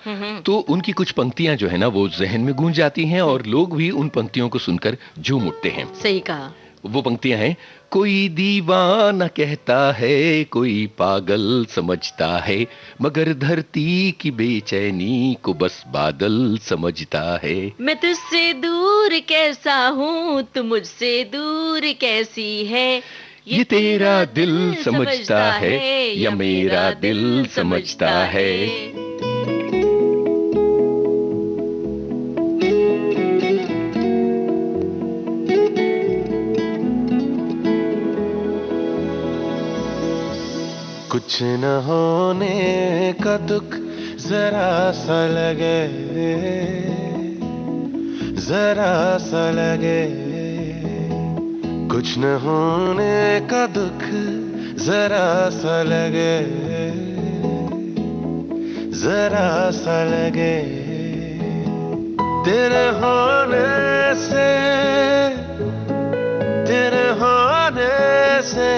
तो उनकी कुछ पंक्तियां जो है ना वो जहन में गूंज जाती हैं और लोग भी उन पंक्तियों को सुनकर झूम उठते हैं। सही कहा। वो पंक्तियां हैं, कोई दीवाना कहता है, कोई पागल समझता है, मगर धरती की बेचैनी को बस बादल समझता है। मैं तुझसे दूर कैसा हूँ, तू मुझसे दूर कैसी है, ये तेरा दिल समझता है या मेरा दिल समझता है। कुछ न होने का दुख जरा सा लगे, जरा सा लगे। कुछ न होने का दुख जरा सा लगे, जरा सा लगे। तेरे होने से, तेरे होने से,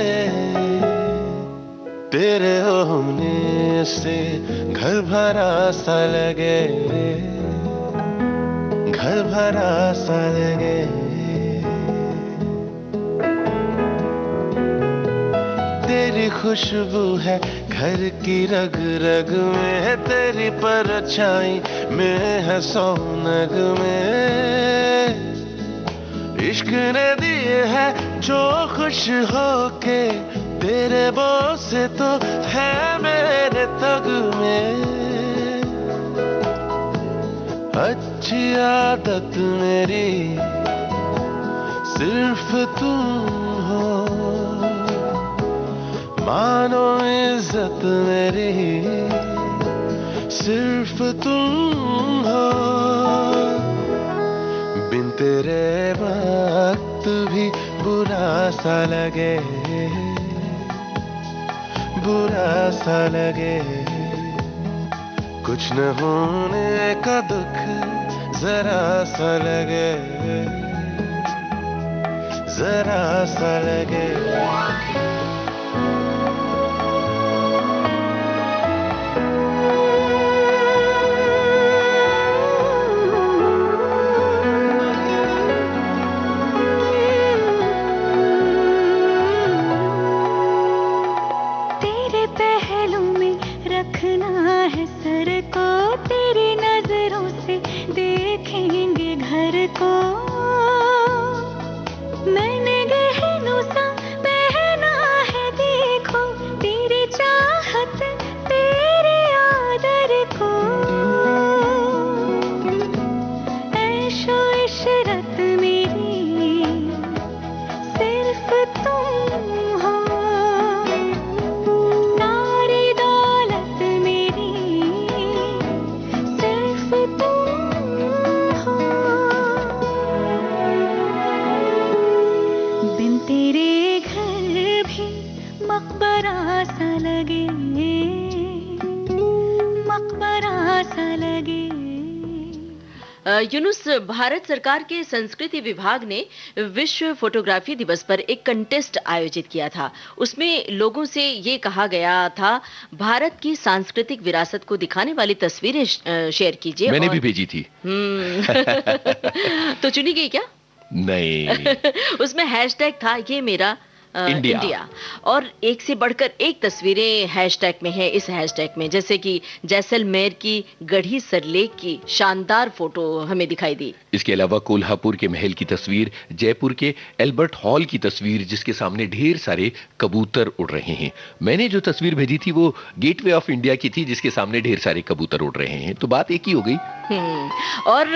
तेरे होने से घर भरा सा लगे, घर भरा सा लगे। तेरी खुशबू है घर की रग रग में, तेरी परछाई में है सौनग में। इश्क ने दिए है जो खुश होके, तेरे बोझ से तो है मेरे तग में। अच्छी आदत मेरी सिर्फ तुम हो, मानो इज्जत मेरी सिर्फ तुम हो। बिन तेरे वक्त भी बुरा सा लगे, बुरा सा लगे। कुछ न होने का दुख जरा सा लगे, जरा सा लगे। यूनुस, भारत सरकार के संस्कृति विभाग ने विश्व फोटोग्राफी दिवस पर एक कंटेस्ट आयोजित किया था। उसमें लोगों से ये कहा गया था, भारत की सांस्कृतिक विरासत को दिखाने वाली तस्वीरें शेयर कीजिए। मैंने भी भेजी थी। तो चुनी गई क्या? नहीं। उसमें हैशटैग था, ये मेरा इंडिया। और एक से बढ़कर एक तस्वीरें हैशटैग में है। इस हैशटैग में जैसे कि जैसलमेर की गढ़ी सरलेख की शानदार फोटो हमें दिखाई दी। इसके अलावा कोल्हापुर के महल की तस्वीर, जयपुर के एल्बर्ट हॉल की तस्वीर जिसके सामने ढेर सारे कबूतर उड़ रहे हैं। मैंने जो तस्वीर भेजी थी वो गेटवे ऑफ इंडिया की थी जिसके सामने ढेर सारे कबूतर उड़ रहे हैं। तो बात एक ही हो गई। और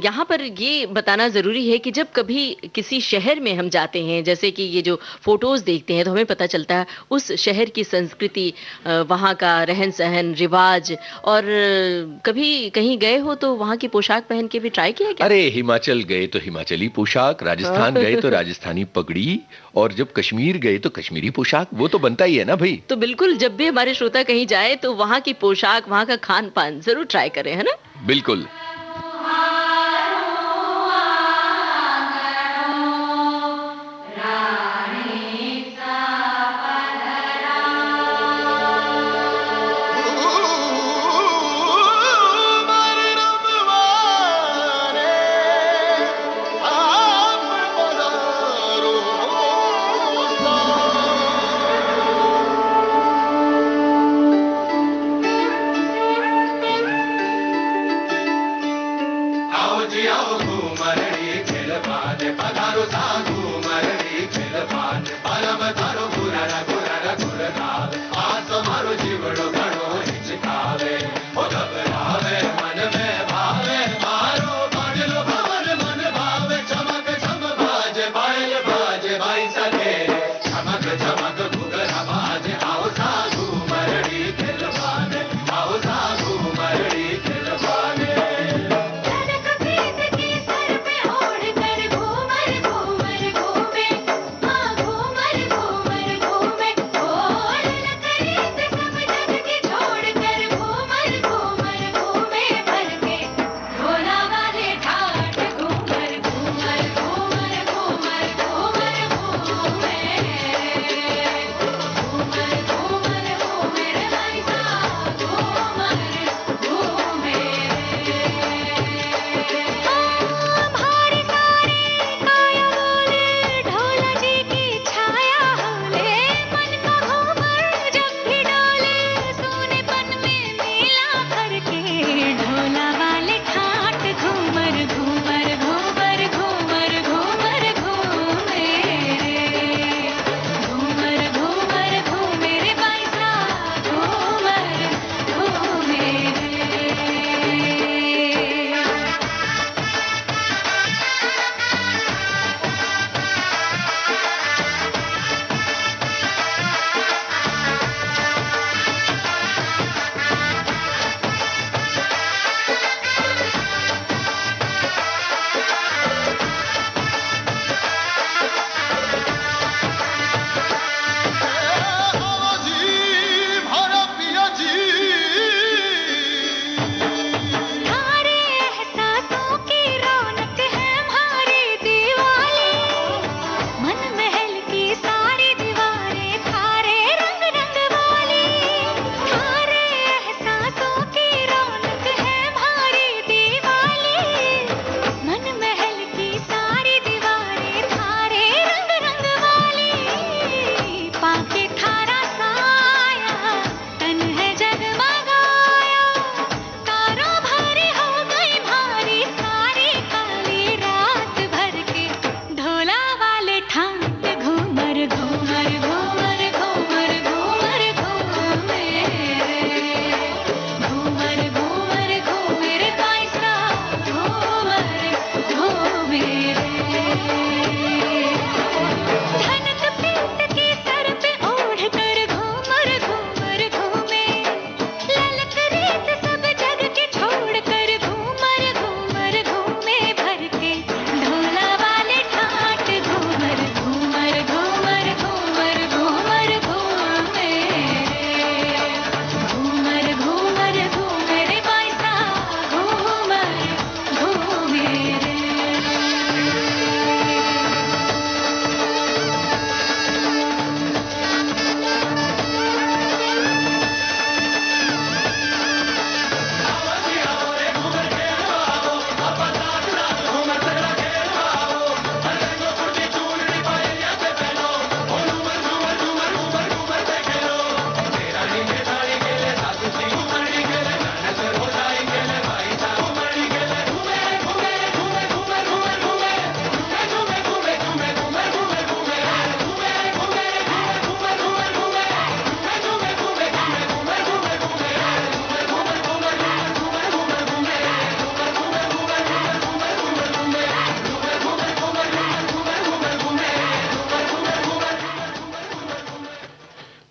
यहाँ पर ये बताना जरूरी है कि जब कभी किसी शहर में हम जाते हैं, जैसे कि ये जो फोटोज देखते हैं, तो हमें पता चलता है उस शहर की संस्कृति, वहाँ का रहन सहन, रिवाज। और कभी कहीं गए हो तो वहाँ की पोशाक पहन के भी ट्राई किया क्या? अरे हिमाचल गए तो हिमाचली पोशाक, राजस्थान गए तो राजस्थानी पगड़ी, और जब कश्मीर गए तो कश्मीरी पोशाक। वो तो बनता ही है ना भाई। तो बिल्कुल, जब भी हमारे श्रोता कहीं जाए तो वहाँ की पोशाक, वहाँ का खान पान जरूर ट्राई करें, है ना? बिल्कुल। मारो जीवड़ो घणो हिचकावे ओ घबरावे मन में भावे मारो बाजलो भवन मन भावे चमक चम बाजे पायल बाजे भाई सके चमक चमक घुघरा बाजे आओ साधु मरड़ी खिलवाने आओ साधु मरड़ी खिलवाने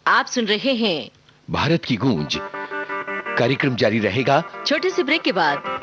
आप सुन रहे हैं भारत की गूंज। कार्यक्रम जारी रहेगा छोटे से ब्रेक के बाद।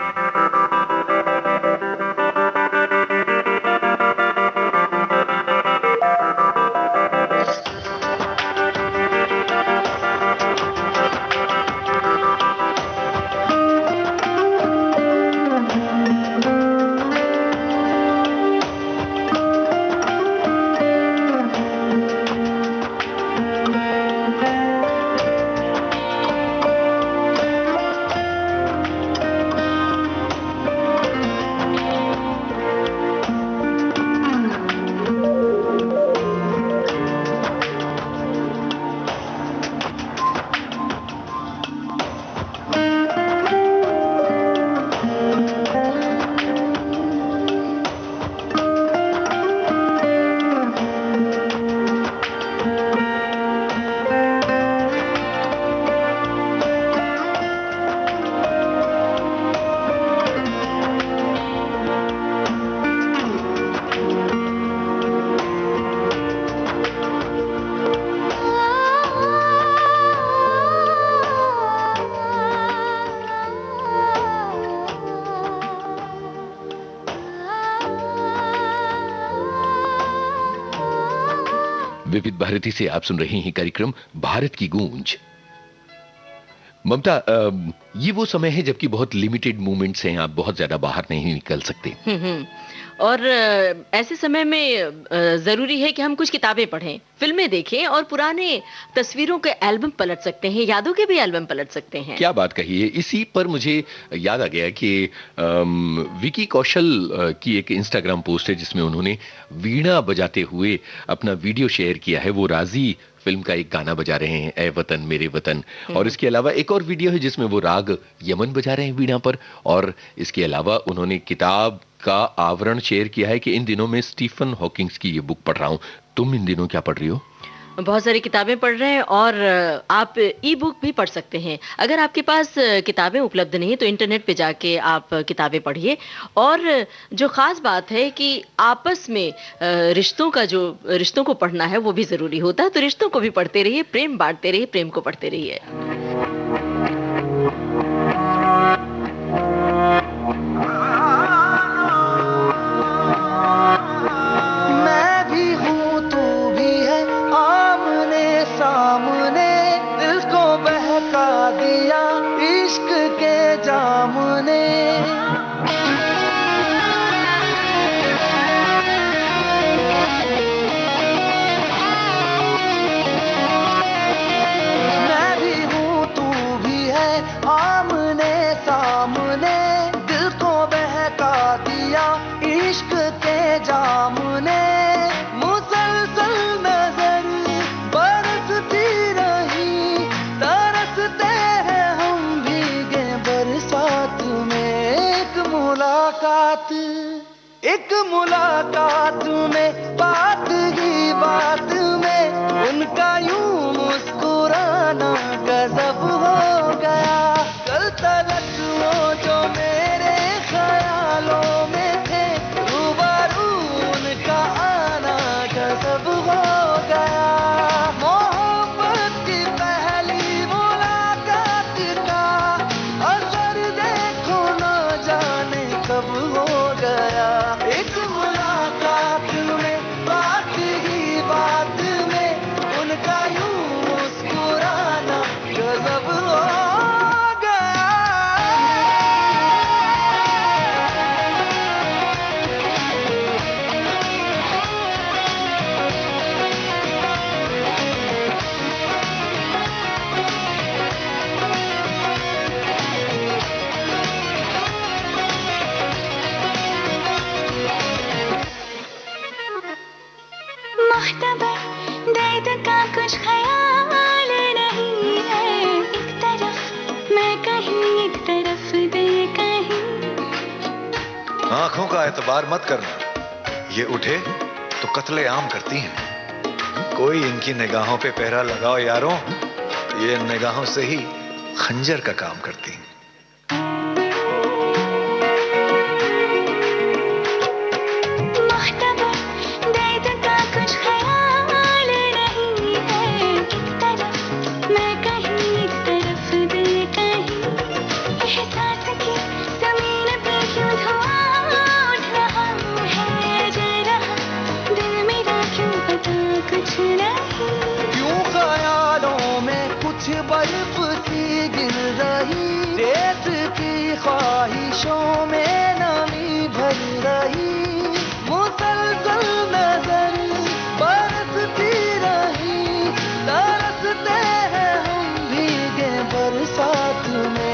विविध भारती से आप सुन रहे हैं कार्यक्रम भारत की गूंज। ममता, ये वो समय है जबकि बहुत लिमिटेड मूवमेंट्स हैं, आप बहुत ज्यादा बाहर नहीं निकल सकते। और ऐसे समय में जरूरी है कि हम कुछ किताबें पढ़ें, फिल्में देखें और पुराने तस्वीरों के एल्बम पलट सकते हैं, यादों के भी एल्बम पलट सकते हैं। क्या बात कही है। इसी पर मुझे याद आ गया कि विकी कौशल की एक इंस्टाग्राम पोस्ट है जिसमें उन्होंने वीणा बजाते हुए अपना वीडियो शेयर किया है। वो राजी फिल्म का एक गाना बजा रहे हैं, ए वतन मेरे वतन। और इसके अलावा एक और वीडियो है जिसमें वो राग यमन बजा रहे हैं वीणा पर। और इसके अलावा उन्होंने किताब का आवरण शेयर किया है कि इन दिनों में स्टीफन हॉकिंग्स की ये बुक पढ़ रहा हूं। तुम इन दिनों क्या पढ़ रही हो? बहुत सारी किताबें पढ़ रहे हैं और आप ई बुक भी पढ़ सकते हैं। अगर आपके पास किताबें उपलब्ध नहीं तो इंटरनेट पे जाके आप किताबें पढ़िए। और जो खास बात है कि आपस में रिश्तों को पढ़ना है वो भी जरूरी होता है, तो रिश्तों को भी पढ़ते रहिए, प्रेम बांटते रहिए, प्रेम को पढ़ते रहिए। एक मुलाकात में बात ही बात में उनका यूं मुस्कुराना गजब हो गया। कल तक वो जो मेरे ख्यालों में थे, रूबरू उनका आना गजब हो गया। मोहब्बत की पहली मुलाकात का असर देखो न जाने कब हो गया। एक मुलाकात में बात ही बात में उनका यूं मुस्कुराना गजब हो गया। दर्द का कुछ ख्याल नहीं है, एक तरफ मैं कहीं एक तरफ दिल कहीं। आंखों का एतबार मत करना, ये उठे तो कत्ले आम करती हैं। कोई इनकी निगाहों पे पहरा लगाओ यारों, ये निगाहों से ही खंजर का काम करती हैं। बर्फ सी गिर रही, रेत की ख्वाहिशों में नमी भर रही। मुसलसल नजर बरसती रही, तरसते हैं हम भीगे बरसात में।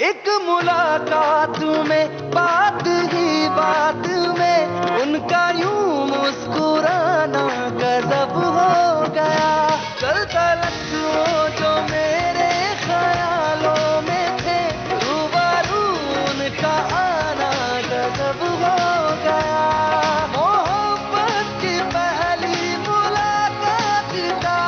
एक मुलाकात में बात ही बात में उनका यूं मुस्कुराना गजब हो गया। कल तक वो जो मेरे ख्यालों में थे, रूबरू उनका आना गजब हो गया। मोहब्बत की पहली मुलाकात का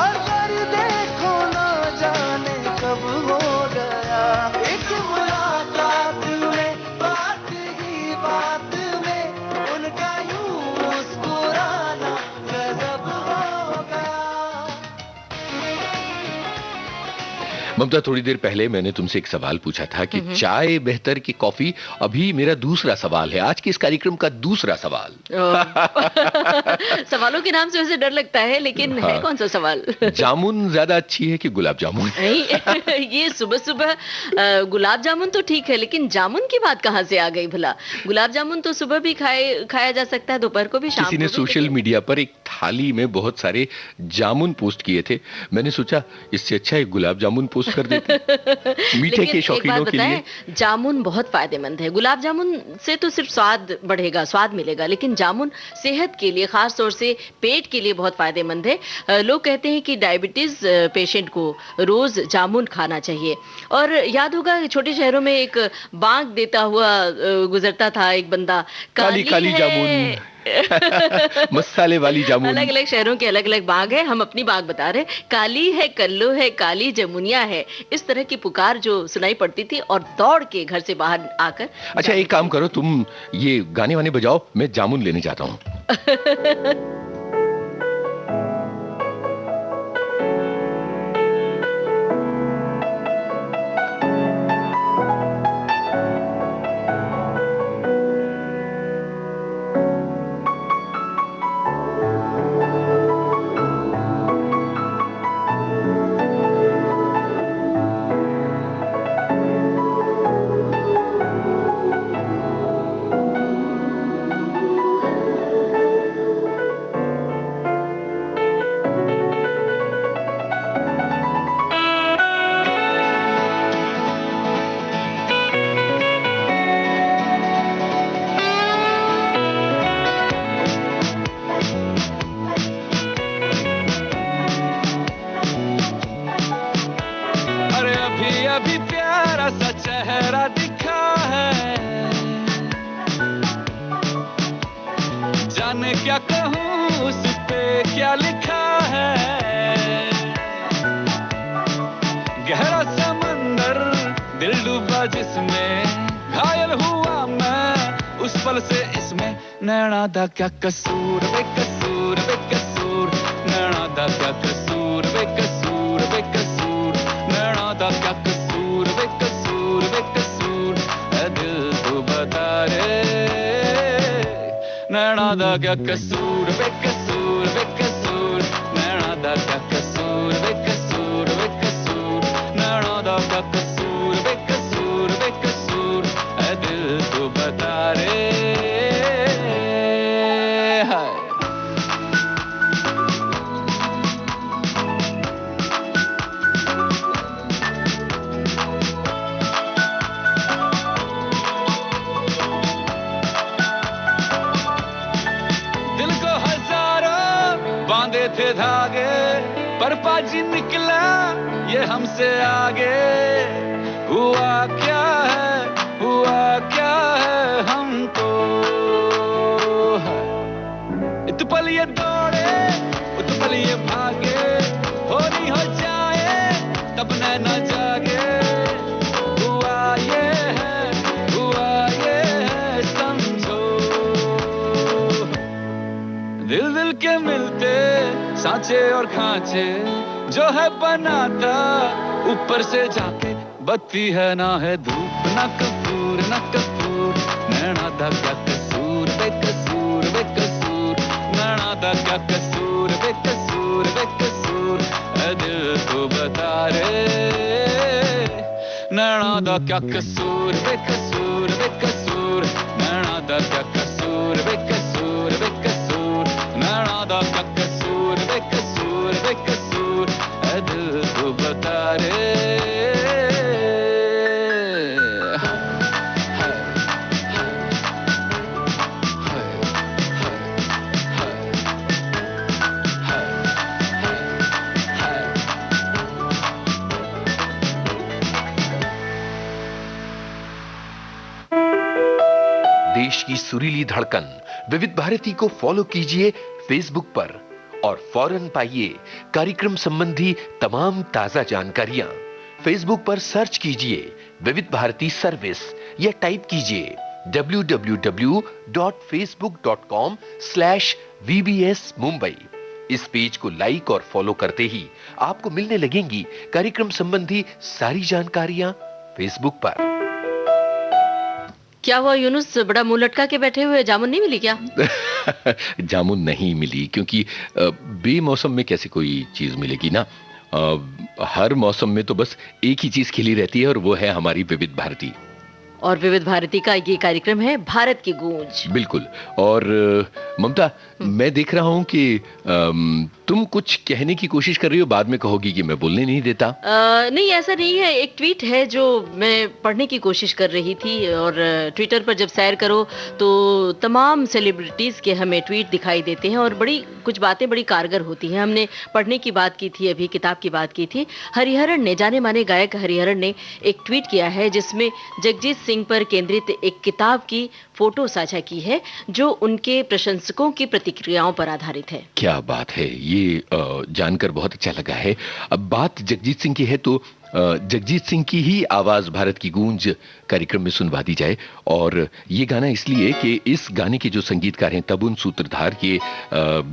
असर देखो न जाने कब हो गया। एक मुलाकात में बात ही बात में उनका यूं मुस्कुराना गजब हो ममता, थोड़ी देर पहले मैंने तुमसे एक सवाल पूछा था कि चाय बेहतर कि कॉफी। अभी मेरा दूसरा सवाल है, आज के इस कार्यक्रम का दूसरा सवाल। सवालों के नाम से वैसे डर लगता है, लेकिन है कौन सा सवाल? जामुन ज्यादा अच्छी है कि गुलाब जामुन? नहीं, ये सुबह सुबह गुलाब जामुन तो ठीक है, लेकिन जामुन की बात कहाँ से आ गई भला? गुलाब जामुन तो सुबह भी खाया जा सकता है, दोपहर को भी, शाम को भी। किसी ने सोशल मीडिया पर एक थाली में बहुत सारे जामुन पोस्ट किए थे। मैंने सोचा इससे अच्छा है गुलाब जामुन पोस्ट कर देते। मीठे के शौकीनों के लिए जामुन बहुत फायदेमंद है। गुलाब जामुन से तो सिर्फ स्वाद बढ़ेगा, स्वाद मिलेगा, लेकिन जामुन सेहत के लिए, खास तौर से पेट के लिए बहुत फायदेमंद है। लोग कहते हैं कि डायबिटीज पेशेंट को रोज जामुन खाना चाहिए। और याद होगा छोटे शहरों में एक बांग देता हुआ गुजरता था एक बंदा, काली काली जामुन, मसाले वाली जामुन। अलग अलग शहरों के अलग अलग बाग है, हम अपनी बाग बता रहे। काली है कल्लो है, काली जमुनिया है, इस तरह की पुकार जो सुनाई पड़ती थी, और दौड़ के घर से बाहर आकर। अच्छा, एक काम करो, तुम ये गाने वाने बजाओ, मैं जामुन लेने जाता हूँ। अभी प्यारा सा चेहरा दिखा है, जाने क्या कहूँ उस पे क्या लिखा है। गहरा समंदर दिल डूबा जिसमें, घायल हुआ मैं उस पल से इसमें। नैना दा क्या कसूर बेकसूर बेकसूर, नैना दा क्या कसूर बेकसूर बेकसूर, नैना दा क्या कसूर बेकसूर बेकसूर, ऐ दिल तू बता रे। नैना दा क्या कसूर बेकसूर बेकसूर, नैना दा क्या कसूर बेकसूर बेकसूर, नैना दा क्या कसूर बेकसूर बेकसूर, ऐ दिल तू बता रे। बांधे थे धागे पर पाजी निकला ये हमसे आगे। हुआ क्या है हमको, इत पल ये दौड़े उत पल ये भागे, होनी हो जाए तब न जागे। हुआ ये है समझो, दिल दिल के मिलते सांचे और खांचे जो है बनाता ऊपर से जाके। बत्ती है ना है धूप ना कपूर ना कपूर, नैना दा क्या कसूर बेकसूर बेकसूर, नैना दा क्या कसूर बेकसूर बेकसूर, ऐ दिल तू बता रे। नैना दा क्या कसूर बेकसूर बेकसूर, नैना दा क्या कसूर बेकसूर बेकसूर, नैना दा क्या कसूर बेकसूर बेकसूर, ऐ दिल तू बता रे। देश की सुरीली धड़कन विविध भारती को फॉलो कीजिए फेसबुक पर और फौरन पाइए कार्यक्रम संबंधी तमाम ताजा जानकारियां। फेसबुक पर सर्च कीजिए विविध भारती सर्विस या टाइप कीजिए www.facebook.com/VBS Mumbai। इस पेज को लाइक और फॉलो करते ही आपको मिलने लगेंगी कार्यक्रम संबंधी सारी जानकारियां फेसबुक पर। क्या हुआ यूनुस, बड़ा मुंह लटका के बैठे हुए, जामुन नहीं मिली क्या? जामुन नहीं मिली क्योंकि बेमौसम में कैसे कोई चीज मिलेगी ना। हर मौसम में तो बस एक ही चीज खिली रहती है और वो है हमारी विविध भारती। और विविध भारती का ये कार्यक्रम है भारत की गूंज। बिल्कुल। और ममता, मैं देख रहा हूं कि तुम कुछ कहने की कोशिश कर रही हो, बाद में कहोगी कि मैं बोलने नहीं देता। नहीं, ऐसा नहीं है। एक ट्वीट है जो मैं पढ़ने की कोशिश कर रही थी, और ट्विटर पर जब सैर करो तो तमाम सेलिब्रिटीज के हमें ट्वीट दिखाई देते हैं और कुछ बातें बड़ी कारगर होती हैं। हमने पढ़ने की बात की थी, अभी किताब की बात की थी। हरिहरन ने, जाने माने गायक हरिहरन ने एक ट्वीट किया है जिसमें जगजीत सिंह पर केंद्रित एक किताब की फोटो साझा की है जो उनके प्रशंसकों की प्रतिक्रियाओं पर आधारित है। क्या बात है, ये जानकर बहुत अच्छा लगा है। अब बात जगजीत सिंह की है तो जगजीत सिंह की ही आवाज भारत की गूंज कार्यक्रम में सुनवा दी जाए। और ये गाना इसलिए कि इस गाने के जो संगीतकार हैं तबुन सूत्रधार के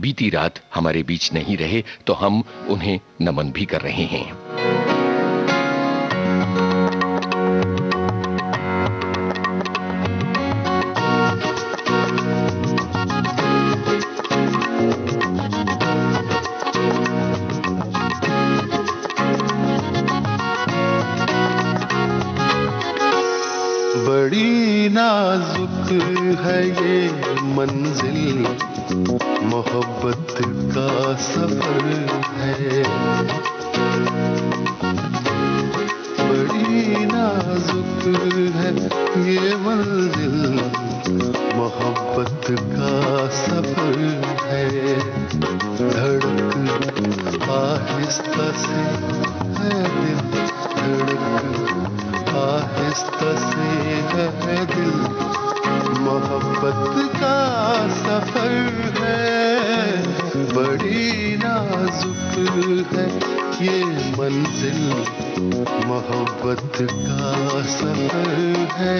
बीती रात हमारे बीच नहीं रहे, तो हम उन्हें नमन भी कर रहे हैं। बड़ी नाजुक है ये मंजिल, मोहब्बत का सफर है। बड़ी नाजुक है ये मंजिल, मोहब्बत का सफर है। धड़क आहिस्ता से है दिल, धड़क आहिस्ता से है दिल, मोहब्बत का सफर है। बड़ी नाजुक है ये मंजिल, मोहब्बत का सफर है।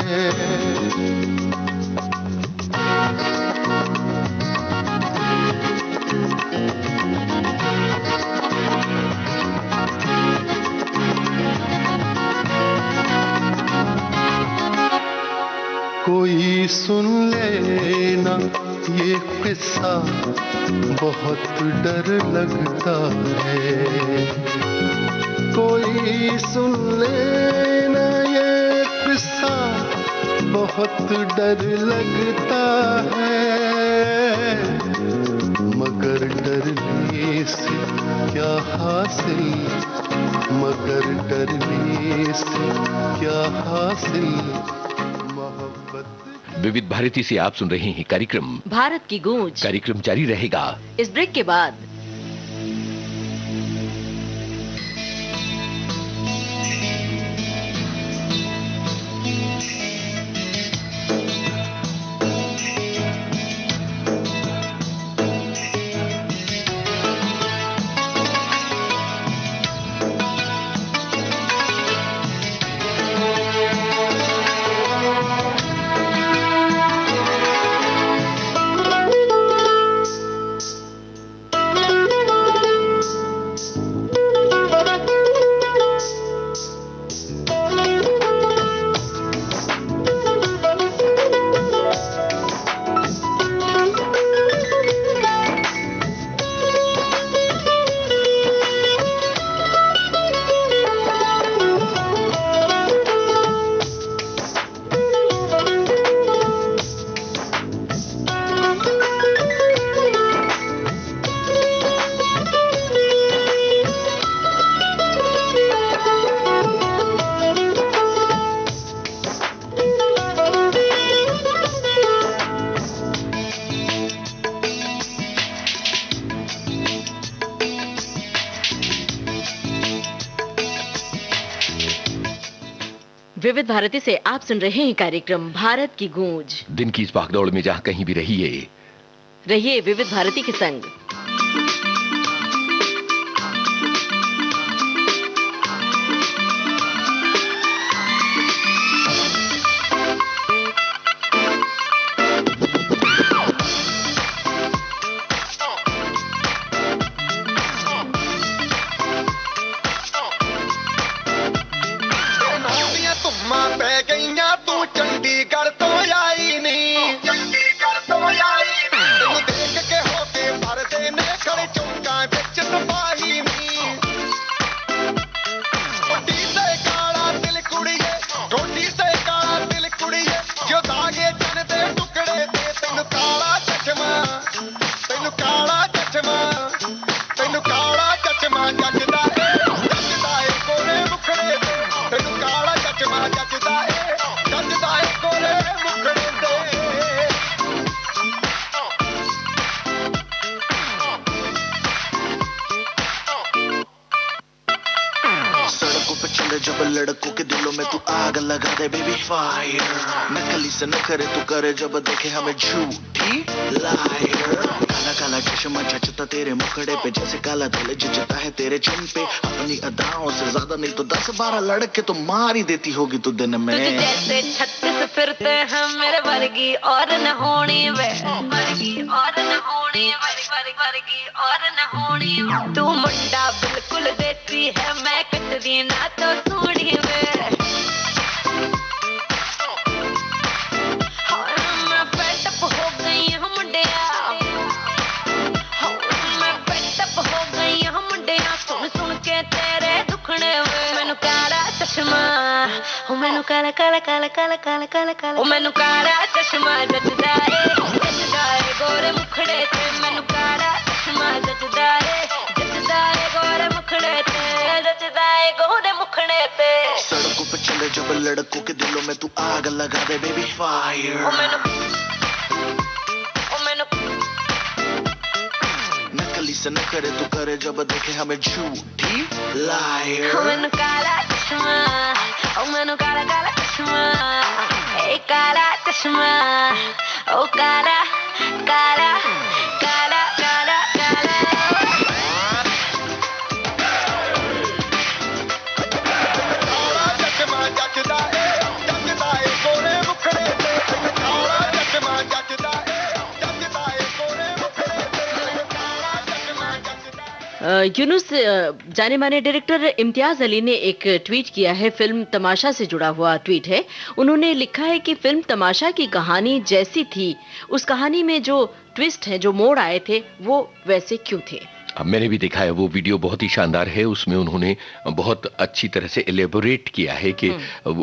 कोई सुन लेना ये किस्सा, बहुत डर लगता है। कोई सुन लेना ये किस्सा, बहुत डर लगता है। मगर डरने से क्या हासिल, मगर डरने से क्या हासिल। विविध भारती से आप सुन रहे हैं कार्यक्रम भारत की गूंज। कार्यक्रम जारी रहेगा इस ब्रेक के बाद। विविध भारती से आप सुन रहे हैं कार्यक्रम भारत की गूंज। दिन की इस भागदौड़ में जहां कहीं भी रहिए विविध भारती के संग। पै गईया तू चंडीगढ़ तो आई नहीं तेनू देख के होके भरदे ने खड़े चौंका बिच सिपाही नहीं कोटी से काला दिल कुड़िए कोटी से काला दिल कुड़िए जो दागे चन दे टुकड़े दे तेनू काला चश्मा जचदा है कोरे मुखड़े दे तेनू काला चश्मा जचदा है कोरे मुखड़े दे सड़कों पे चले जब लड़कों के दिलों में तू आग लगा दे बेबी फायर नकली से नखरे तू करे जब देखे हमें झूठी लायर काला काला चश्मा जचता तेरे मुखड़े पे जैसे काला दिल जचता है तेरे चिन पे अपनी अदाओं से ज्यादा नहीं तो 10-12 लड़के तो मार ही देती होगी तू दिन में जैसे 36 फिरते हैं मेरे वर्गी और न होनी वे वर्गी और न होनी वर्गी और न होनी तू मुंडा बिल्कुल देती है मैं कटरी ना तो सूढ़ी वे मैं पेटअप हो गई हूँ मुंडिया मैं पेटअप हो गई हूँ मुंडिया सुन सुन के तेरे दुखने वे मैनू काला चश्मा मैनू काला काला काला काला काला काला काला मैनू काला चश्मा जचदा है गोरे मुखड़े ते मैनू काला चश्मा जचदा है गोरे मुखड़े ते जचदा है गोरे मुखड़े पे सड़कों पे चले जब लड़कों के दिलों में तू आग लगा दे बेबी फायर नकली से न करे तू करे जब देखे हमें झूठी लायर मैनू काला चश्मा मैनू काला काला चश्मा काला चश्मा ओ काला काला काला काला काला चश्मा जचदा है गोरे मुखड़े पे काला चश्मा जचदा है गोरे मुखड़े पे काला चश्मा जचदा यूनुस, जाने माने डायरेक्टर इम्तियाज अली ने एक ट्वीट किया है, फिल्म तमाशा से जुड़ा हुआ ट्वीट है। उन्होंने लिखा है कि फिल्म तमाशा की कहानी जैसी थी, उस कहानी में जो ट्विस्ट है, जो मोड़ आए थे, वो वैसे क्यों थे? मैंने भी देखा है वो वीडियो, बहुत ही शानदार है। उसमें उन्होंने बहुत अच्छी तरह से एलेबोरेट किया है कि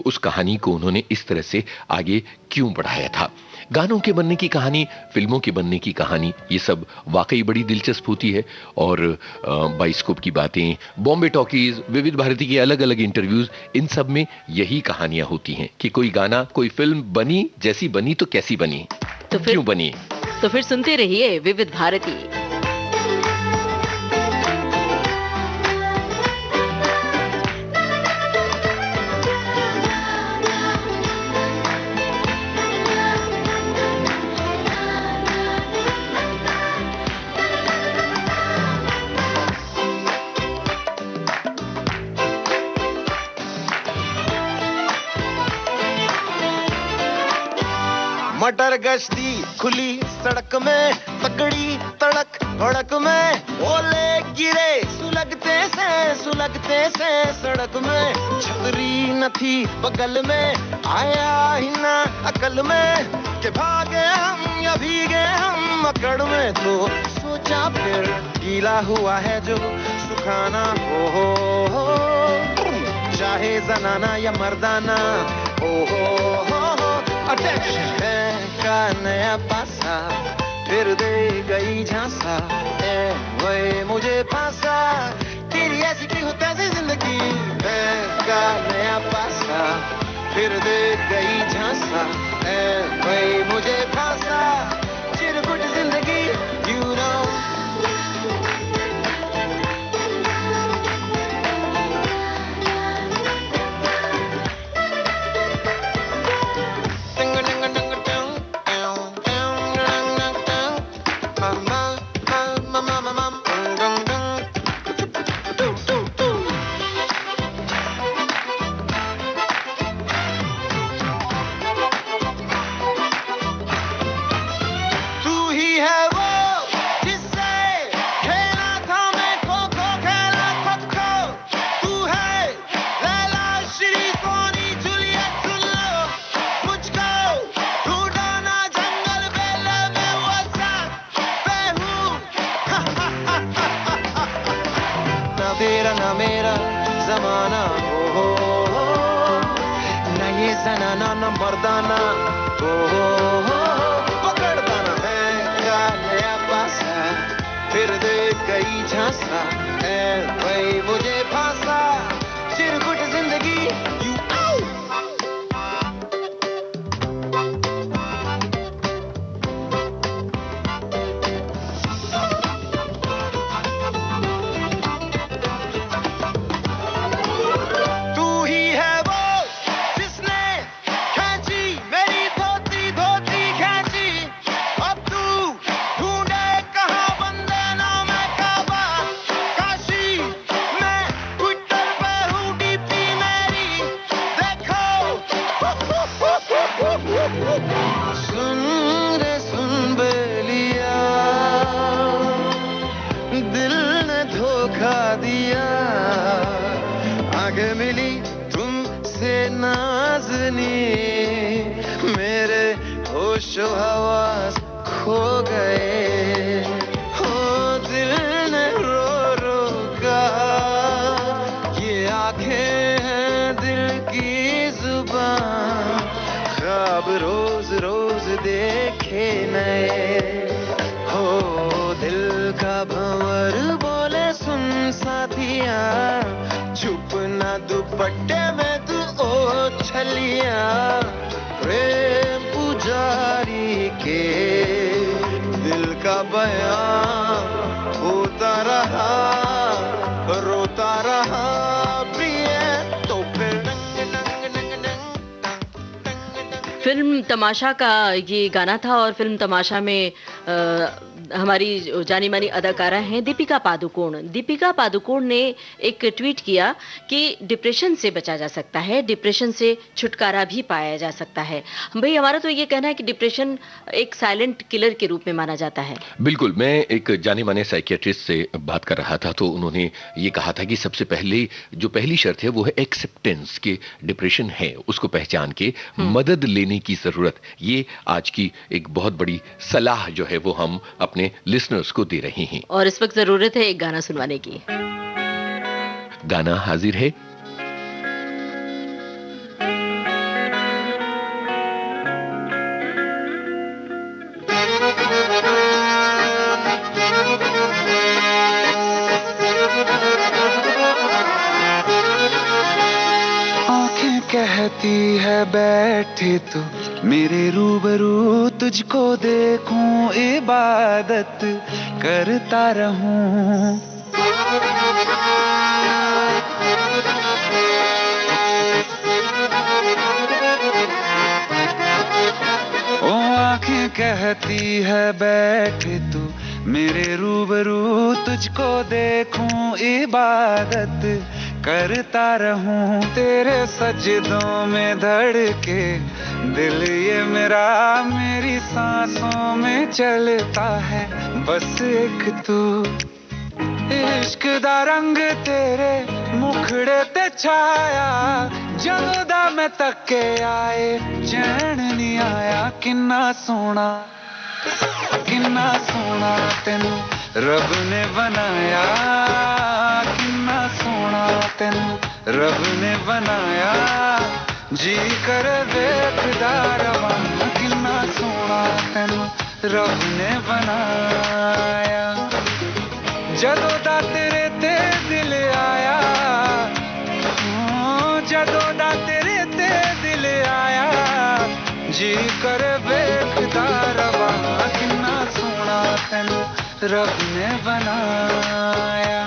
उस कहानी को उन्होंने इस तरह से आगे क्यों बढ़ाया था। गानों के बनने की कहानी, फिल्मों के बनने की कहानी, ये सब वाकई बड़ी दिलचस्प होती है। और बाइस्कोप की बातें, बॉम्बे टॉकीज, विविध भारती के अलग अलग इंटरव्यूज, इन सब में यही कहानियां होती हैं कि कोई गाना, कोई फिल्म बनी, जैसी बनी तो कैसी बनी, तो क्यों बनी। तो फिर सुनते रहिए विविध भारती। मटर गश्ती खुली सड़क में तगड़ी तड़क भड़क में ओले गिरे सुलगते से सड़क में छतरी न थी बगल में आया ही ना अकल में कि भागे हम या भीगे हम मकड़ में तो सोचा फिर गीला हुआ है जो सुखाना हो चाहे जनाना या मर्दाना हो अटेंशन है का नया पासा फिर दे गई झांसा ए वही मुझे फांसा तेरी ऐसी की होता है जिंदगी है का नया पासा फिर दे गई झांसा ए वही मुझे फांसा चिरकुट जिंदगी you know ना तेरा ना मेरा जमाना हो ना ये जनाना ना मर्दाना हो पकड़ता ना मैं क्या नया पासा फिर दे गई झांसा ऐ भाई मुझे फांसा चिरकुट जिंदगी यू मेरे होश हवास खो गए हो दिल ने रो रो कहा ये आंखें हैं दिल की जुबान ख्वाब रोज रोज देखे नए हो दिल का भंवर बोले सुन साथिया छुप ना दुपट्टे में तू ओ छलिया प्रेम पुजारी के दिल का बयां होता रहा रोता रहा प्रिय तो फिर फिल्म तमाशा का ये गाना था और फिल्म तमाशा में हमारी जानी मानी अदाकारा हैं दीपिका पादुकोण। दीपिका पादुकोण ने एक ट्वीट किया कि डिप्रेशन से बचा जा सकता है, डिप्रेशन से छुटकारा भी पाया जा सकता है। भाई हमारा तो ये कहना है कि डिप्रेशन एक साइलेंट किलर के रूप में माना जाता है। बिल्कुल, मैं एक जाने माने साइकियाट्रिस्ट से बात कर रहा था तो उन्होंने ये कहा था कि सबसे पहले जो पहली शर्त है वो है एक्सेप्टेंस के डिप्रेशन है, उसको पहचान के मदद लेने की जरूरत। ये आज की एक बहुत बड़ी सलाह जो है वो हम अपने लिसनर्स को दे रहे हैं। और इस वक्त जरूरत है एक गाना सुनवाने की। गाना हाजिर है। आंखें कहती है बैठे तो मेरे रूबरू तुझको देखूं इबादत करता रहूं ओ आंखें कहती है बैठे तू मेरे रूबरू तुझको देखूं इबादत करता रहूं तेरे सजदों में धड़के दिल ये मेरा मेरी सांसों में चलता है बस एक तू इश्क दा रंग तेरे मुखड़े ते छाया ਜਦੋਂ ਦਾ मैं तके आए चैन नहीं आया किन्ना सोना तेनू रब ने बनाया किन्ना सोना तेनू रब ने बनाया जी कर देखदा रवां किन्ना सोना तेनू रब ने बनाया ਜਦੋਂ ਦਾ तेरे ते दिल आया ਜਦੋਂ ਦਾ तेरे ते दिल आया जी कर देखदा रवां किन्ना सोना तेनू रब ने बनाया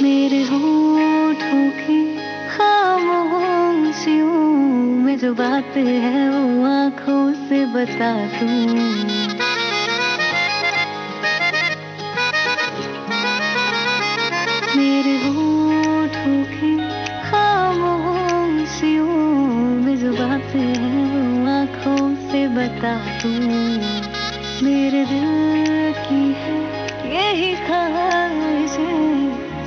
मेरे होठों की खामोशियों में जो बात है वो आँखों से बता दूं मेरे होठों की खामोशियों में जो बात है वो आँखों से बता दूं मेरे दिल की है यही ख्वाहिश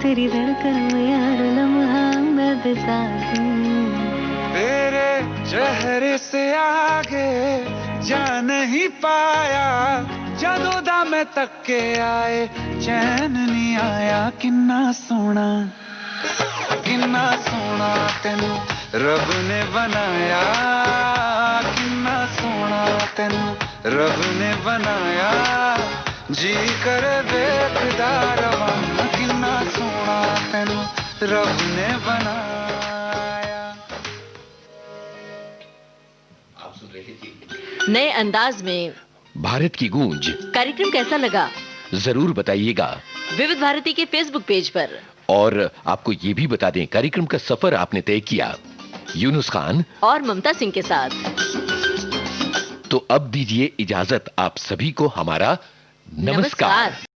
तेरी धड़कन में हर लम्हा मैं बिता दूं चेहरे से आगे जा नहीं पाया, जदों मैं तक के आए चैन नहीं आया। किन्ना सोना तेनू रब ने बनाया, किन्ना सोना तेनू रब ने बनाया। जी कर देखदा रवां, किन्ना सोना तेनू रब ने बनाया। आप सुन रहे थे नए अंदाज में भारत की गूंज। कार्यक्रम कैसा लगा जरूर बताइएगा विविध भारती के फेसबुक पेज पर। और आपको ये भी बता दें, कार्यक्रम का सफर आपने तय किया यूनुस खान और ममता सिंह के साथ। तो अब दीजिए इजाजत आप सभी को हमारा नमस्कार।